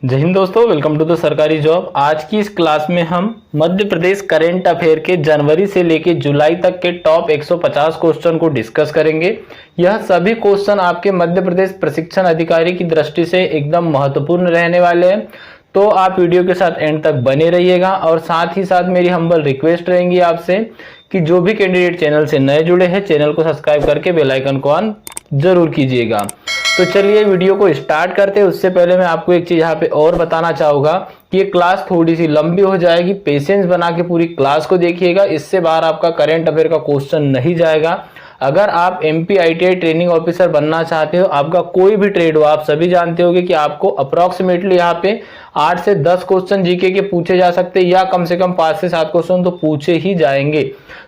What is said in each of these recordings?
जय हिंद दोस्तों, welcome to the सरकारी जॉब। आज की इस क्लास में हम मध्य प्रदेश करेंट अफेयर के जनवरी से लेकर जुलाई तक के टॉप 150 क्वेश्चन को डिस्कस करेंगे। यह सभी क्वेश्चन आपके मध्य प्रदेश प्रशिक्षण अधिकारी की दृष्टि से एकदम महत्वपूर्ण रहने वाले हैं, तो आप वीडियो के साथ एंड तक बने रहिएगा। और साथ ही साथ मेरी हम्बल रिक्वेस्ट रहेंगी आपसे कि जो भी कैंडिडेट चैनल से नए जुड़े हैं, चैनल को सब्सक्राइब करके बेल आइकन को ऑन जरूर कीजिएगा। तो चलिए वीडियो को स्टार्ट करते हैं। उससे पहले मैं आपको एक चीज यहाँ पे और बताना चाहूंगा कि ये क्लास थोड़ी सी लंबी हो जाएगी, पेशेंस बना के पूरी क्लास को देखिएगा। इससे बाहर आपका करंट अफेयर का क्वेश्चन नहीं जाएगा। अगर आप एमपी आईटीआई ट्रेनिंग ऑफिसर बनना चाहते हो, आपका कोई भी ट्रेड हो, आप सभी जानते होंगे कि आपको अप्रोक्सीमेटली यहाँ पे 8 से 10 क्वेश्चन जीके के पूछे जा सकते हैं, या कम से कम 5 से 7 क्वेश्चन तो पूछे ही जाएंगे।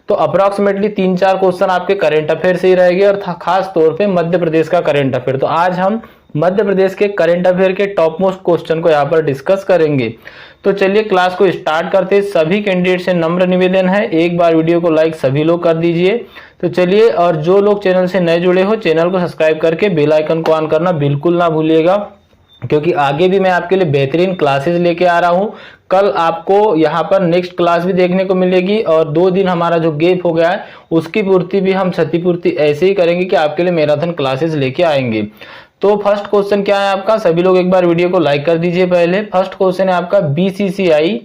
तो अप्रोक्सीमेटली 3-4 क्वेश्चन आपके करंट अफेयर से ही रहेंगे, और खास तौर पे मध्य प्रदेश का करंट अफेयर। तो आज हम मध्य प्रदेश के करंट अफेयर के टॉप मोस्ट क्वेश्चन को यहाँ पर डिस्कस करेंगे। तो चलिए क्लास को स्टार्ट करते हैं। सभी कैंडिडेट से नम्र निवेदन है, एक बार वीडियो को लाइक सभी लोग कर दीजिए। तो चलिए, और जो लोग चैनल से नए जुड़े हो, चैनल को सब्सक्राइब करके बेल आइकन को ऑन करना बिल्कुल ना भूलिएगा, क्योंकि आगे भी मैं आपके लिए बेहतरीन क्लासेस लेके आ रहा हूं। कल आपको यहाँ पर नेक्स्ट क्लास भी देखने को मिलेगी, और 2 दिन हमारा जो गैप हो गया है उसकी पूर्ति भी हम क्षतिपूर्ति ऐसे ही करेंगे कि आपके लिए मैराथन क्लासेस लेके आएंगे। तो फर्स्ट क्वेश्चन क्या है आपका, सभी लोग एक बार वीडियो को लाइक कर दीजिए पहले। फर्स्ट क्वेश्चन है आपका, बीसीसीआई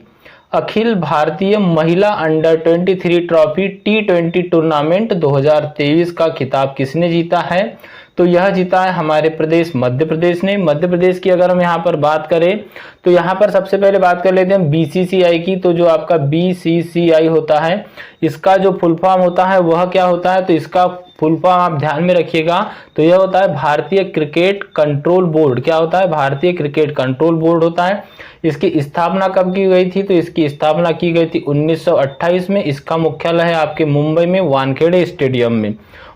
अखिल भारतीय महिला अंडर 23 ट्रॉफी T20 टूर्नामेंट 2023 का खिताब किसने जीता है? तो यह जीता है हमारे प्रदेश मध्य प्रदेश ने। मध्य प्रदेश की अगर हम यहाँ पर बात करें तो यहाँ पर सबसे पहले बात कर लेते हैं बीसीसीआई की। तो जो आपका बीसीसीआई होता है, इसका जो फुल फॉर्म होता है वह क्या होता है? तो इसका फुल फॉर्म आप ध्यान में रखिएगा, तो यह होता है भारतीय क्रिकेट कंट्रोल बोर्ड। क्या होता है? भारतीय क्रिकेट कंट्रोल बोर्ड होता है। इसकी स्थापना कब की गई थी? तो इसकी स्थापना की गई थी 1928 में। इसका मुख्यालय है आपके मुंबई में वानखेड़े स्टेडियम में।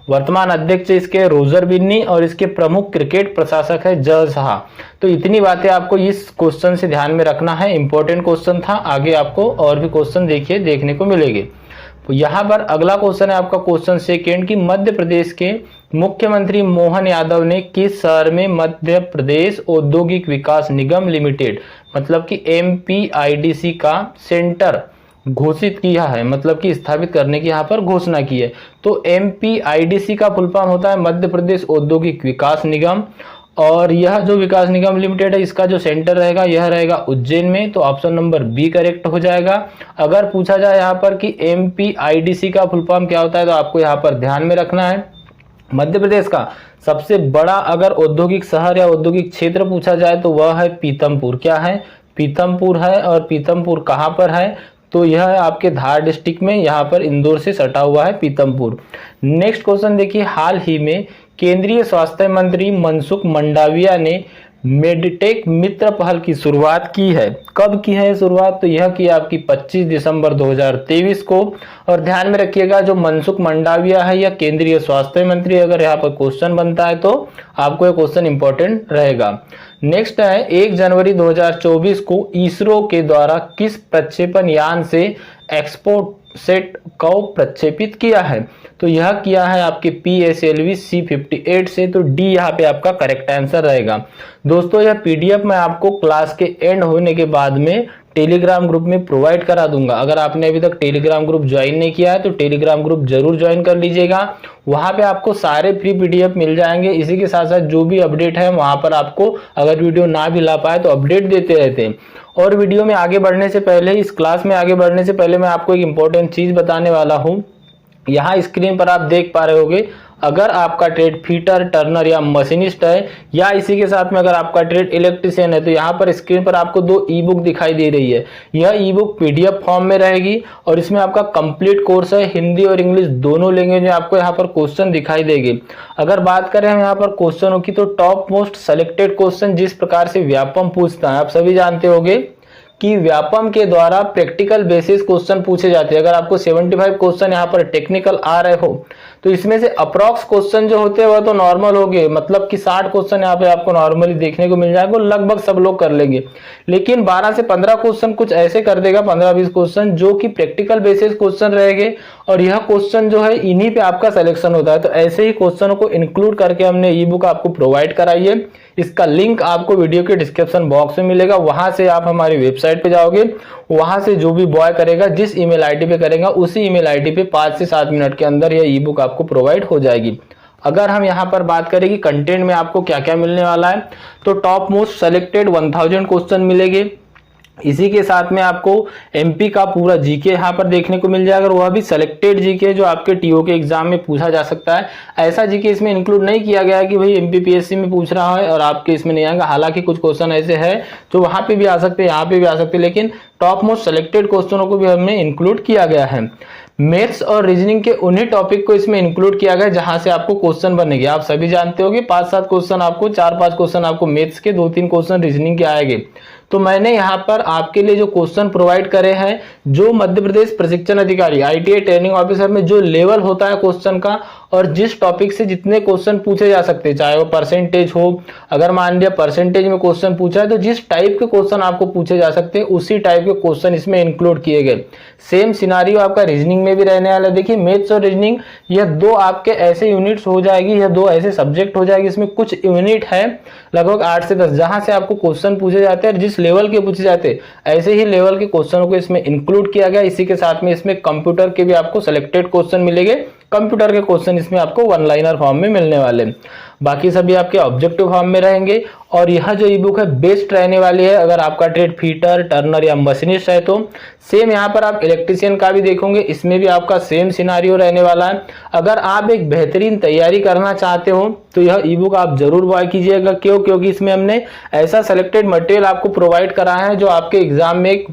वर्तमान अध्यक्ष इसके रोजर बिन्नी, और इसके प्रमुख क्रिकेट प्रशासक है जय शाह। तो इतनी बातें आपको इस क्वेश्चन से ध्यान में रखना है, इंपॉर्टेंट क्वेश्चन था। आगे आपको और भी क्वेश्चन देखिए देखने को मिलेंगे। तो यहाँ पर अगला क्वेश्चन है आपका क्वेश्चन सेकेंड की, मध्य प्रदेश के मुख्यमंत्री मोहन यादव ने किस शहर में मध्य प्रदेश औद्योगिक विकास निगम लिमिटेड मतलब कि MPIDC का सेंटर घोषित किया है, मतलब कि स्थापित करने की यहाँ पर घोषणा की है? तो MPIDC का फुल फॉर्म होता है मध्य प्रदेश औद्योगिक विकास निगम, और यह जो विकास निगम लिमिटेड है इसका जो सेंटर रहेगा यह रहेगा उज्जैन में। तो ऑप्शन नंबर बी करेक्ट हो जाएगा। अगर पूछा जाए यहाँ पर कि MPIDC का फुल फॉर्म क्या होता है, तो आपको यहाँ पर ध्यान में रखना है मध्य प्रदेश का सबसे बड़ा अगर औद्योगिक शहर या औद्योगिक क्षेत्र पूछा जाए तो वह है पीथमपुर। क्या है? पीथमपुर है। और पीथमपुर कहाँ पर है? तो यह है आपके धार डिस्ट्रिक्ट में, यहाँ पर इंदौर से सटा हुआ है पीथमपुर। नेक्स्ट क्वेश्चन देखिए, हाल ही में केंद्रीय स्वास्थ्य मंत्री मनसुख मंडाविया ने मेडिटेक मित्र पहल की शुरुआत की है। कब की है शुरुआत? तो यह की आपकी 25 दिसंबर 2023 को। और ध्यान में रखिएगा, जो मनसुख मंडाविया है यह केंद्रीय स्वास्थ्य मंत्री। अगर यहाँ पर क्वेश्चन बनता है तो आपको यह क्वेश्चन इंपॉर्टेंट रहेगा। नेक्स्ट है, 1 जनवरी 2024 को इसरो के द्वारा किस प्रक्षेपण यान से एक्सपोसेट को प्रक्षेपित किया है? तो यह किया है आपके PSLV C58 से। तो डी यहाँ पे आपका करेक्ट आंसर रहेगा। दोस्तों, यह PDF मैं आपको क्लास के एंड होने के बाद में टेलीग्राम ग्रुप में प्रोवाइड करा दूंगा। अगर आपने अभी तक टेलीग्राम ग्रुप ज्वाइन नहीं किया है तो टेलीग्राम ग्रुप जरूर ज्वाइन कर लीजिएगा। वहां पे आपको सारे फ्री PDF मिल जाएंगे। इसी के साथ साथ जो भी अपडेट है वहां पर आपको, अगर वीडियो ना भी ला पाए तो अपडेट देते रहते हैं। और वीडियो में आगे बढ़ने से पहले, इस क्लास में आगे बढ़ने से पहले मैं आपको एक इंपॉर्टेंट चीज बताने वाला हूँ। यहाँ स्क्रीन पर आप देख पा रहे होंगे, अगर आपका ट्रेड फीटर, टर्नर या मशीनिस्ट है, या इसी के साथ में अगर आपका ट्रेड इलेक्ट्रिशियन है, तो यहाँ पर स्क्रीन पर आपको 2 ई बुक दिखाई दे रही है। यह ई बुक PDF फॉर्म में रहेगी, और इसमें आपका कंप्लीट कोर्स है, हिंदी और इंग्लिश दोनों लैंग्वेज में आपको यहाँ पर क्वेश्चन दिखाई देंगे। अगर बात करें हम यहाँ पर क्वेश्चनों की, तो टॉप मोस्ट सेलेक्टेड क्वेश्चन जिस प्रकार से व्यापम पूछता है, आप सभी जानते होंगे कि व्यापम के द्वारा प्रैक्टिकल बेसिस क्वेश्चन पूछे जाते हैं। अगर आपको 75 क्वेश्चन यहाँ पर टेक्निकल आ रहे हो तो इसमें से अप्रॉक्स क्वेश्चन जो होते हैं वह तो नॉर्मल हो गए, मतलब कि 60 क्वेश्चन यहाँ पे आपको नॉर्मली देखने को मिल जाएगा, लगभग सब लोग कर लेंगे। लेकिन 12 से 15 क्वेश्चन कुछ ऐसे कर देगा, 15-20 क्वेश्चन जो कि प्रैक्टिकल बेसिस क्वेश्चन रहेंगे, और यह क्वेश्चन जो है इन्हीं पे आपका सिलेक्शन होता है। तो ऐसे ही क्वेश्चनों को इंक्लूड करके हमने ई बुक आपको प्रोवाइड कराई है। इसका लिंक आपको वीडियो के डिस्क्रिप्शन बॉक्स में मिलेगा, वहां से आप हमारी वेबसाइट पे जाओगे, वहां से जो भी बॉय करेगा, जिस ईमेल आईडी पे करेगा, उसी ईमेल आईडी पे 5 से 7 मिनट के अंदर यह ई बुक आपको प्रोवाइड हो जाएगी। अगर हम यहाँ पर बात करें कि कंटेंट में आपको क्या क्या मिलने वाला है, तो टॉप मोस्ट सेलेक्टेड 1000 क्वेश्चन मिलेंगे। इसी के साथ में आपको एमपी का पूरा जीके यहाँ पर देखने को मिल जाएगा, और वह भी सिलेक्टेड जीके जो आपके टीओ के एग्जाम में पूछा जा सकता है। ऐसा जीके इसमें इंक्लूड नहीं किया गया है कि भाई एमपीपीएससी में पूछ रहा है और आपके इसमें नहीं आएगा। हालांकि कुछ क्वेश्चन ऐसे हैं जो वहां पे भी आ सकते हैं, यहाँ पे भी आ सकते हैं, लेकिन टॉप मोस्ट सेलेक्टेड क्वेश्चनों को भी हमने इंक्लूड किया गया है। मैथ्स और रीजनिंग के उन्हीं टॉपिक को इसमें इंक्लूड किया गया जहां से आपको क्वेश्चन बनेंगे। आप सभी जानते हो कि 5-7 क्वेश्चन आपको, 4-5 क्वेश्चन आपको मैथ्स के, 2-3 क्वेश्चन रीजनिंग के आएंगे। तो मैंने यहाँ पर आपके लिए जो क्वेश्चन प्रोवाइड करे हैं, जो मध्य प्रदेश प्रशिक्षण अधिकारी आईटीआई ट्रेनिंग ऑफिसर में जो लेवल होता है क्वेश्चन का, और जिस टॉपिक से जितने क्वेश्चन पूछे जा सकते हैं, चाहे वो परसेंटेज हो, अगर मान लिया परसेंटेज में क्वेश्चन पूछा है तो जिस टाइप के क्वेश्चन आपको पूछे जा सकते हैं उसी टाइप के क्वेश्चन इसमें इंक्लूड किए गए। सेम सिनारियो आपका रीजनिंग में भी रहने वाला है। देखिए मैथ्स और रीजनिंग यह दो आपके ऐसे यूनिट्स हो जाएगी, यह दो ऐसे सब्जेक्ट हो जाएगी, इसमें कुछ यूनिट है लगभग 8 से 10 जहां से आपको क्वेश्चन पूछे जाते हैं, जिस लेवल के पूछे जाते हैं ऐसे ही लेवल के क्वेश्चनों को इसमें इंक्लूड किया गया। इसी के साथ में इसमें कंप्यूटर के भी आपको सिलेक्टेड क्वेश्चन मिलेंगे। कंप्यूटर के क्वेश्चन इसमें आपको वन लाइनर फॉर्म में मिलने वाले, बाकी सभी आपके ऑब्जेक्टिव फॉर्म में रहेंगे। और यह जो ई बुक है बेस्ट रहने वाली है अगर आपका ट्रेड फीटर, टर्नर या मशीनिस्ट है तो। सेम यहाँ पर आप इलेक्ट्रीशियन का भी देखोगे, इसमें भी आपका सेम सिनारियो रहने वाला है। अगर आप एक बेहतरीन तैयारी करना चाहते हो तो यह ई बुक आप जरूर बाय कीजिएगा। क्यों? क्योंकि इसमें हमने ऐसा सेलेक्टेड मटेरियल आपको प्रोवाइड करा है जो आपके एग्जाम में एक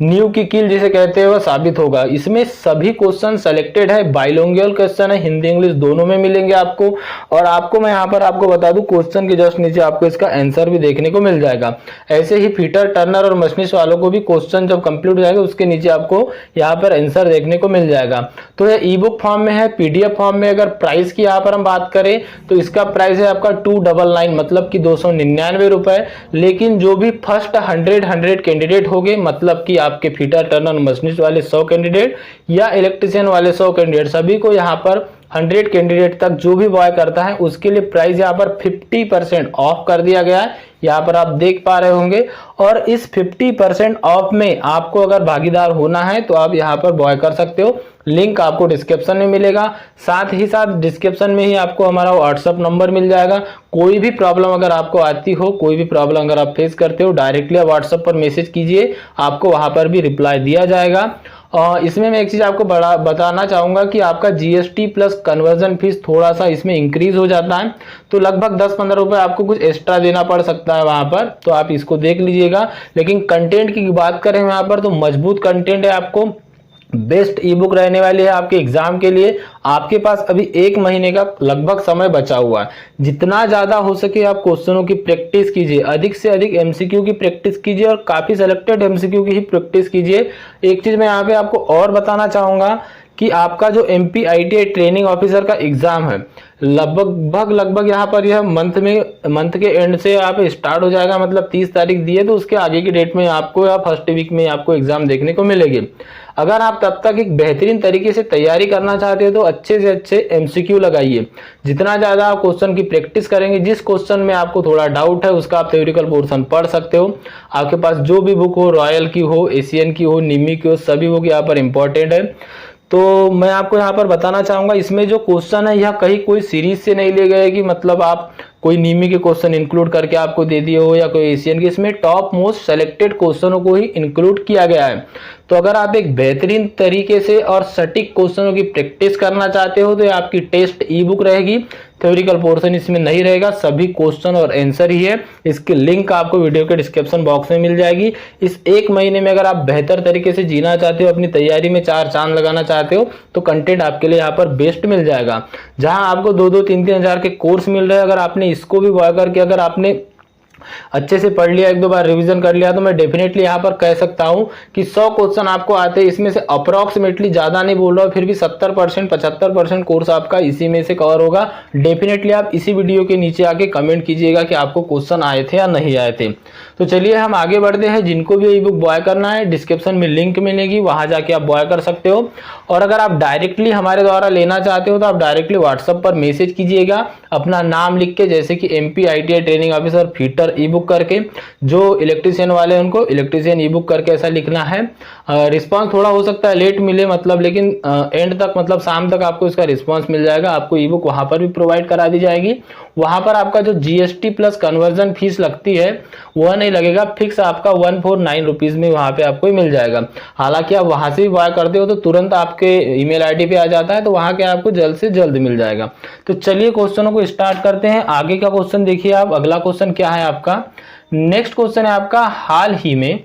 न्यू की कील जिसे कहते हैं वह साबित होगा। इसमें सभी क्वेश्चन सेलेक्टेड है, बाइलिंगुअल क्वेश्चन है, हिंदी इंग्लिश दोनों में मिलेंगे आपको। और आपको मैं यहाँ पर आपको बता दूं, क्वेश्चन के जस्ट नीचे आपको इसका आंसर भी देखने को मिल जाएगा। ऐसे ही फीटर, टर्नर और मशीनिस्ट वालों को भी क्वेश्चन जब कंप्लीट हो जाएगा उसके नीचे आपको यहाँ पर आंसर देखने को मिल जाएगा। तो यह ई बुक फॉर्म में है। पीडीएफ फॉर्म में अगर प्राइस की यहाँ पर हम बात करें तो इसका प्राइस है आपका 299, मतलब कि 299 रुपए। लेकिन जो भी फर्स्ट 100 कैंडिडेट हो गए, मतलब कि आपके फीटर, टर्नर, मशीनिस्ट वाले 100 कैंडिडेट या इलेक्ट्रीशियन वाले 100 कैंडिडेट, सभी को यहाँ पर 100 कैंडिडेट तक जो भी बॉय करता है उसके लिए प्राइस यहाँ पर 50% ऑफ कर दिया गया है। यहाँ पर आप देख पा रहे होंगे। और इस 50% ऑफ में आपको अगर भागीदार होना है तो आप यहाँ पर बॉय कर सकते हो। लिंक आपको डिस्क्रिप्शन में मिलेगा, साथ ही साथ डिस्क्रिप्शन में ही आपको हमारा व्हाट्सएप नंबर मिल जाएगा। कोई भी प्रॉब्लम अगर आपको आती हो, कोई भी प्रॉब्लम अगर आप फेस करते हो, डायरेक्टली आप व्हाट्सएप पर मैसेज कीजिए, आपको वहां पर भी रिप्लाई दिया जाएगा। इसमें मैं एक चीज आपको बताना चाहूंगा कि आपका जीएसटी प्लस कन्वर्जन फीस थोड़ा सा इसमें इंक्रीज हो जाता है, तो लगभग 10-15 रुपए आपको कुछ एक्स्ट्रा देना पड़ सकता है वहां पर, तो आप इसको देख लीजिएगा। लेकिन कंटेंट की बात करें वहां पर तो मजबूत कंटेंट है, आपको बेस्ट ई बुक रहने वाली है आपके एग्जाम के लिए। आपके पास अभी 1 महीने का लगभग समय बचा हुआ है। जितना ज्यादा हो सके आप क्वेश्चनों की प्रैक्टिस कीजिए, अधिक से अधिक एमसीक्यू की प्रैक्टिस कीजिए और काफी सेलेक्टेड एमसीक्यू की ही प्रैक्टिस कीजिए। एक चीज मैं यहाँ पे आपको और बताना चाहूंगा कि आपका जो एमपी आईटीआई ट्रेनिंग ऑफिसर का एग्जाम है लगभग यहाँ पर यह मंथ के एंड से आप स्टार्ट हो जाएगा, मतलब 30 तारीख दी है, तो उसके आगे की डेट में आपको या फर्स्ट वीक में आपको एग्जाम देखने को मिलेगी। अगर आप तब तक एक बेहतरीन तरीके से तैयारी करना चाहते हो तो अच्छे से अच्छे एमसीक्यू लगाइए। जितना ज्यादा आप क्वेश्चन की प्रैक्टिस करेंगे, जिस क्वेश्चन में आपको थोड़ा डाउट है उसका आप थ्योरेटिकल पोर्शन पढ़ सकते हो। आपके पास जो भी बुक हो, रॉयल की हो, एशियन की हो, निमी की हो, सभी बुक यहाँ पर इंपॉर्टेंट है। तो मैं आपको यहाँ पर बताना चाहूंगा, इसमें जो क्वेश्चन है यह कहीं कोई सीरीज से नहीं लिए गए कि मतलब आप कोई नीमी के क्वेश्चन इंक्लूड करके आपको दे दिए हो या कोई एशियन के। इसमें टॉप मोस्ट सेलेक्टेड क्वेश्चनों को ही इंक्लूड किया गया है। तो अगर आप एक बेहतरीन तरीके से और सटीक क्वेश्चनों की प्रैक्टिस करना चाहते हो तो ये आपकी टेस्ट ई बुक रहेगी। थ्योरेटिकल पोर्शन इसमें नहीं रहेगा, सभी क्वेश्चन और आंसर ही है। इसकी लिंक आपको वीडियो के डिस्क्रिप्शन बॉक्स में मिल जाएगी। इस 1 महीने में अगर आप बेहतर तरीके से जीना चाहते हो, अपनी तैयारी में 4 चांद लगाना चाहते हो तो कंटेंट आपके लिए यहाँ पर बेस्ट मिल जाएगा। जहां आपको 2-2, 3-3 हज़ार के कोर्स मिल रहे हैं, अगर आपने इसको भी बॉय करके अगर आपने अच्छे से पढ़ लिया, एक दो बार रिवीजन कर लिया, तो मैं डेफिनेटली यहाँ पर कह सकता हूँ कि 100 क्वेश्चन आपको आते हैं। इसमें से अप्रोक्सीमेटली ज़्यादा नहीं बोल रहा हूँ, फिर भी 70% 75% कोर्स आपका इसी में से कवर होगा। डेफिनेटली आप इसी वीडियो के नीचे आके कमेंट कीजिएगा कि आपको क्वेश्चन आए थे या नहीं आए थे। तो चलिए हम आगे बढ़ते हैं। जिनको भी ई बुक बॉय करना है, डिस्क्रिप्शन में लिंक मिलेगी, वहाँ जाके आप बॉय कर सकते हो। और अगर आप डायरेक्टली हमारे द्वारा लेना चाहते हो तो आप डायरेक्टली व्हाट्सएप पर मैसेज कीजिएगा अपना नाम लिख के, जैसे कि MP ITI training officer fitter ई बुक करके। जो इलेक्ट्रीशियन वाले हैं उनको इलेक्ट्रीशियन ई बुक करके ऐसा लिखना है। रिस्पांस थोड़ा हो सकता है लेट मिले, मतलब लेकिन एंड तक, मतलब शाम तक आपको इसका रिस्पांस मिल जाएगा। आपको ई बुक वहां पर भी प्रोवाइड करा दी जाएगी। वहां पर आपका जो GST प्लस कन्वर्जन फीस लगती है वह नहीं लगेगा, फिक्स आपका 149 रुपीज में वहां पे आपको मिल जाएगा। हालांकि आप वहां से भी बाय करते हो तो तुरंत आपके ईमेल ID पे आ जाता है, तो वहां के आपको जल्द से जल्द मिल जाएगा। तो चलिए क्वेश्चनों को स्टार्ट करते हैं। आगे का क्वेश्चन देखिए आप। अगला क्वेश्चन क्या है आपका, नेक्स्ट क्वेश्चन है आपका, हाल ही में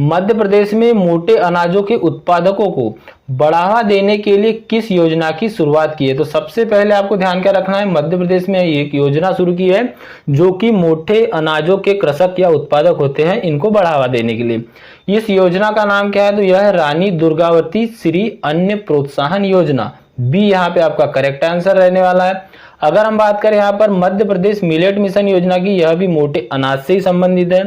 मध्य प्रदेश में मोटे अनाजों के उत्पादकों को बढ़ावा देने के लिए किस योजना की शुरुआत की है। तो सबसे पहले आपको ध्यान क्या रखना है, मध्य प्रदेश में एक योजना शुरू की है जो कि मोटे अनाजों के कृषक या उत्पादक होते हैं, इनको बढ़ावा देने के लिए। इस योजना का नाम क्या है, तो यह है रानी दुर्गावती श्री अन्न प्रोत्साहन योजना। बी यहाँ पे आपका करेक्ट आंसर रहने वाला है। अगर हम बात करें यहाँ पर मध्य प्रदेश मिलेट मिशन योजना की, यह भी मोटे अनाज से ही संबंधित है।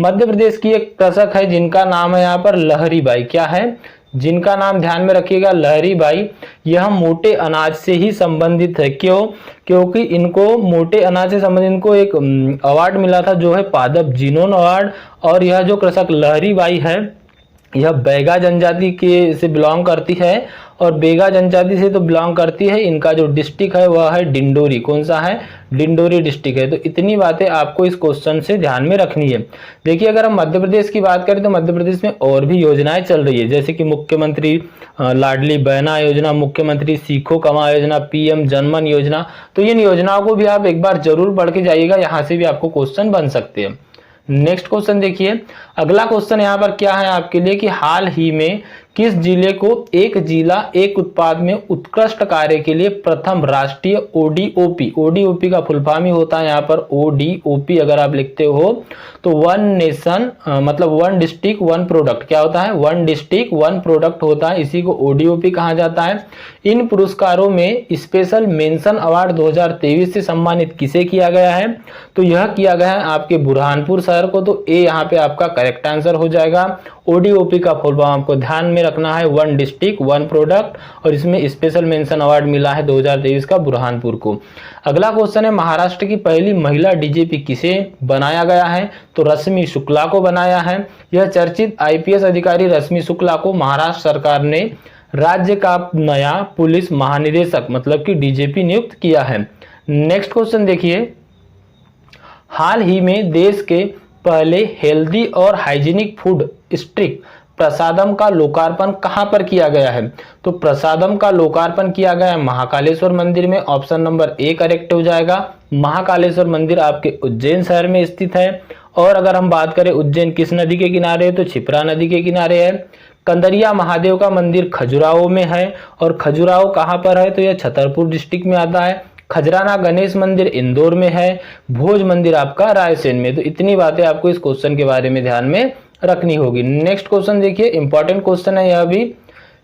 मध्य प्रदेश की एक कृषक है जिनका नाम है यहाँ पर लहरी बाई। क्या है, जिनका नाम ध्यान में रखिएगा, लहरी बाई। यह मोटे अनाज से ही संबंधित है। क्यों, क्योंकि इनको मोटे अनाज से संबंधित इनको एक अवार्ड मिला था जो है पादप जीनोन अवार्ड। और यह जो कृषक लहरी बाई है यह बैगा जनजाति के से बिलोंग करती है, और बैगा जनजाति से तो बिलोंग करती है। इनका जो डिस्ट्रिक्ट है वह है डिंडोरी। कौन सा है, डिंडोरी डिस्ट्रिक्ट है। तो इतनी बातें आपको इस क्वेश्चन से ध्यान में रखनी है। देखिए अगर हम मध्य प्रदेश की बात करें तो मध्य प्रदेश में और भी योजनाएं चल रही है, जैसे कि मुख्यमंत्री लाडली बहना योजना, मुख्यमंत्री सीखो कमा योजना, PM जनमन योजना। तो इन योजनाओं को भी आप एक बार जरूर पढ़ के जाइएगा, यहाँ से भी आपको क्वेश्चन बन सकते हैं। नेक्स्ट क्वेश्चन देखिए। अगला क्वेश्चन यहाँ पर क्या है आपके लिए कि हाल ही में किस जिले को एक जिला एक उत्पाद में उत्कृष्ट कार्य के लिए प्रथम राष्ट्रीय ODOP का फुल फॉर्म ही होता है यहाँ पर ODOP। अगर आप लिखते हो तो वन नेशन मतलब वन डिस्ट्रिक्ट वन प्रोडक्ट, क्या होता है, वन डिस्ट्रिक्ट वन प्रोडक्ट होता है, इसी को ODOP कहा जाता है। इन पुरस्कारों में स्पेशल मेंशन अवार्ड 2023 से सम्मानित किसे किया गया है, तो यह किया गया है आपके बुरहानपुर शहर को। तो ए यहाँ पे आपका करेक्ट आंसर हो जाएगा। ODOP का फुल फॉर्म आपको ध्यान में रखना है, वन डिस्ट्रिक्ट वन प्रोडक्ट, और इसमें स्पेशल मेंशन अवार्ड मिला है 2023 का बुरहानपुर को। अगला क्वेश्चन है, महाराष्ट्र की पहली महिला DGP किसे बनाया गया है, तो रश्मि शुक्ला को बनाया है। यह चर्चित IPS अधिकारी रश्मि शुक्ला को महाराष्ट्र सरकार ने राज्य का नया पुलिस महानिदेशक मतलब कि DGP नियुक्त किया है। नेक्स्ट क्वेश्चन देखिए। हाल ही में देश के पहले हेल्दी और हाइजीनिक फूड स्ट्रीट प्रसादम का लोकार्पण कहां पर किया गया है, तो प्रसादम का लोकार्पण किया गया है महाकालेश्वर मंदिर में। ऑप्शन नंबर A करेक्ट हो जाएगा। महाकालेश्वर मंदिर आपके उज्जैन शहर में स्थित है। और अगर हम बात करें उज्जैन किस नदी के किनारे है, तो क्षिप्रा नदी के किनारे है। कंदरिया महादेव का मंदिर खजुराहो में है, और खजुराहो कहां पर है, तो यह छतरपुर डिस्ट्रिक्ट में आता है। खजराना गणेश मंदिर इंदौर में है। भोज मंदिर आपका रायसेन में। तो इतनी बातें आपको इस क्वेश्चन के बारे में ध्यान में रखनी होगी। नेक्स्ट क्वेश्चन देखिए, इंपॉर्टेंट क्वेश्चन है यह भी।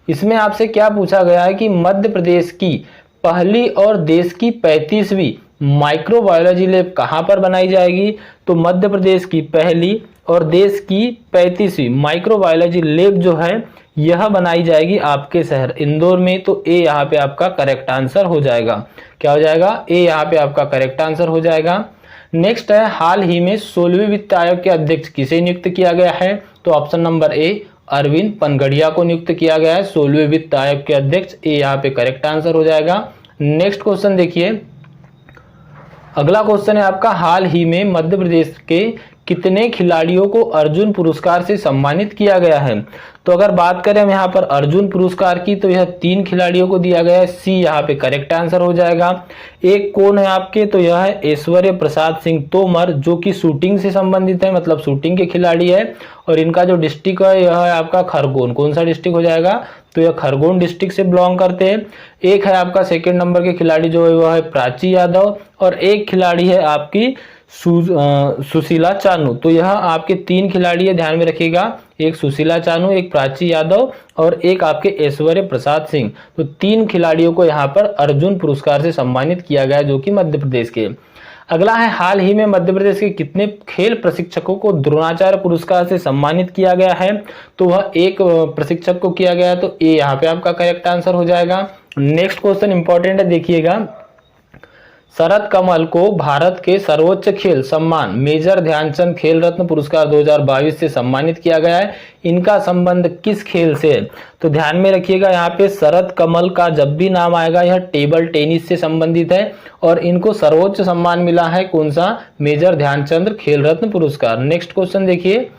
इसमें आपसे क्या पूछा गया है कि मध्य प्रदेश की पहली और देश की 35वीं माइक्रोबायोलॉजी लैब कहां पर बनाई जाएगी, तो मध्य प्रदेश की पहली और देश की 35वीं माइक्रोबायोलॉजी लैब जो है यह बनाई जाएगी आपके शहर इंदौर में। तो ए यहाँ पे आपका करेक्ट आंसर हो जाएगा। क्या हो जाएगा, ए यहाँ पे आपका करेक्ट आंसर हो जाएगा। नेक्स्ट है, हाल ही में 16वें वित्त आयोग के अध्यक्ष किसे नियुक्त किया गया है, तो option number A Arvind Panagariya को नियुक्त किया गया है 16वें वित्त आयोग के अध्यक्ष। ए यहाँ पे करेक्ट आंसर हो जाएगा। नेक्स्ट क्वेश्चन देखिए। अगला क्वेश्चन है आपका, हाल ही में मध्य प्रदेश के कितने खिलाड़ियों को अर्जुन पुरस्कार से सम्मानित किया गया है, तो अगर बात करें हम यहाँ पर अर्जुन पुरस्कार की, तो यह 3 खिलाड़ियों को दिया गया है। सी यहाँ पे करेक्ट आंसर हो जाएगा। एक कौन है आपके, तो यह है ऐश्वर्य प्रसाद सिंह तोमर, जो कि शूटिंग से संबंधित है, मतलब शूटिंग के खिलाड़ी है। और इनका जो डिस्ट्रिक्ट है यह है आपका खरगोन। कौन सा डिस्ट्रिक्ट हो जाएगा, तो यह खरगोन डिस्ट्रिक्ट से बिलोंग करते हैं। एक है आपका सेकंड नंबर के खिलाड़ी जो है वह है प्राची यादव, और एक खिलाड़ी है आपकी सुशीला चानू। तो यह आपके 3 खिलाड़ी है, ध्यान में रखिएगा। एक सुशीला चानू, एक प्राची यादव और एक आपके ऐश्वर्य प्रसाद सिंह। तो 3 खिलाड़ियों को यहाँ पर अर्जुन पुरस्कार से सम्मानित किया गया, जो कि मध्य प्रदेश के। अगला है, हाल ही में मध्य प्रदेश के कितने खेल प्रशिक्षकों को द्रोणाचार्य पुरस्कार से सम्मानित किया गया है, तो वह एक प्रशिक्षक को किया गया। तो ए यहाँ पे आपका करेक्ट आंसर हो जाएगा। नेक्स्ट क्वेश्चन इंपॉर्टेंट है, देखिएगा। शरद कमल को भारत के सर्वोच्च खेल सम्मान मेजर ध्यानचंद खेल रत्न पुरस्कार 2022 से सम्मानित किया गया है। इनका संबंध किस खेल से है, तो ध्यान में रखिएगा। यहाँ पे शरद कमल का जब भी नाम आएगा यह टेबल टेनिस से संबंधित है, और इनको सर्वोच्च सम्मान मिला है कौन सा, मेजर ध्यानचंद खेल रत्न पुरस्कार। नेक्स्ट क्वेश्चन देखिए,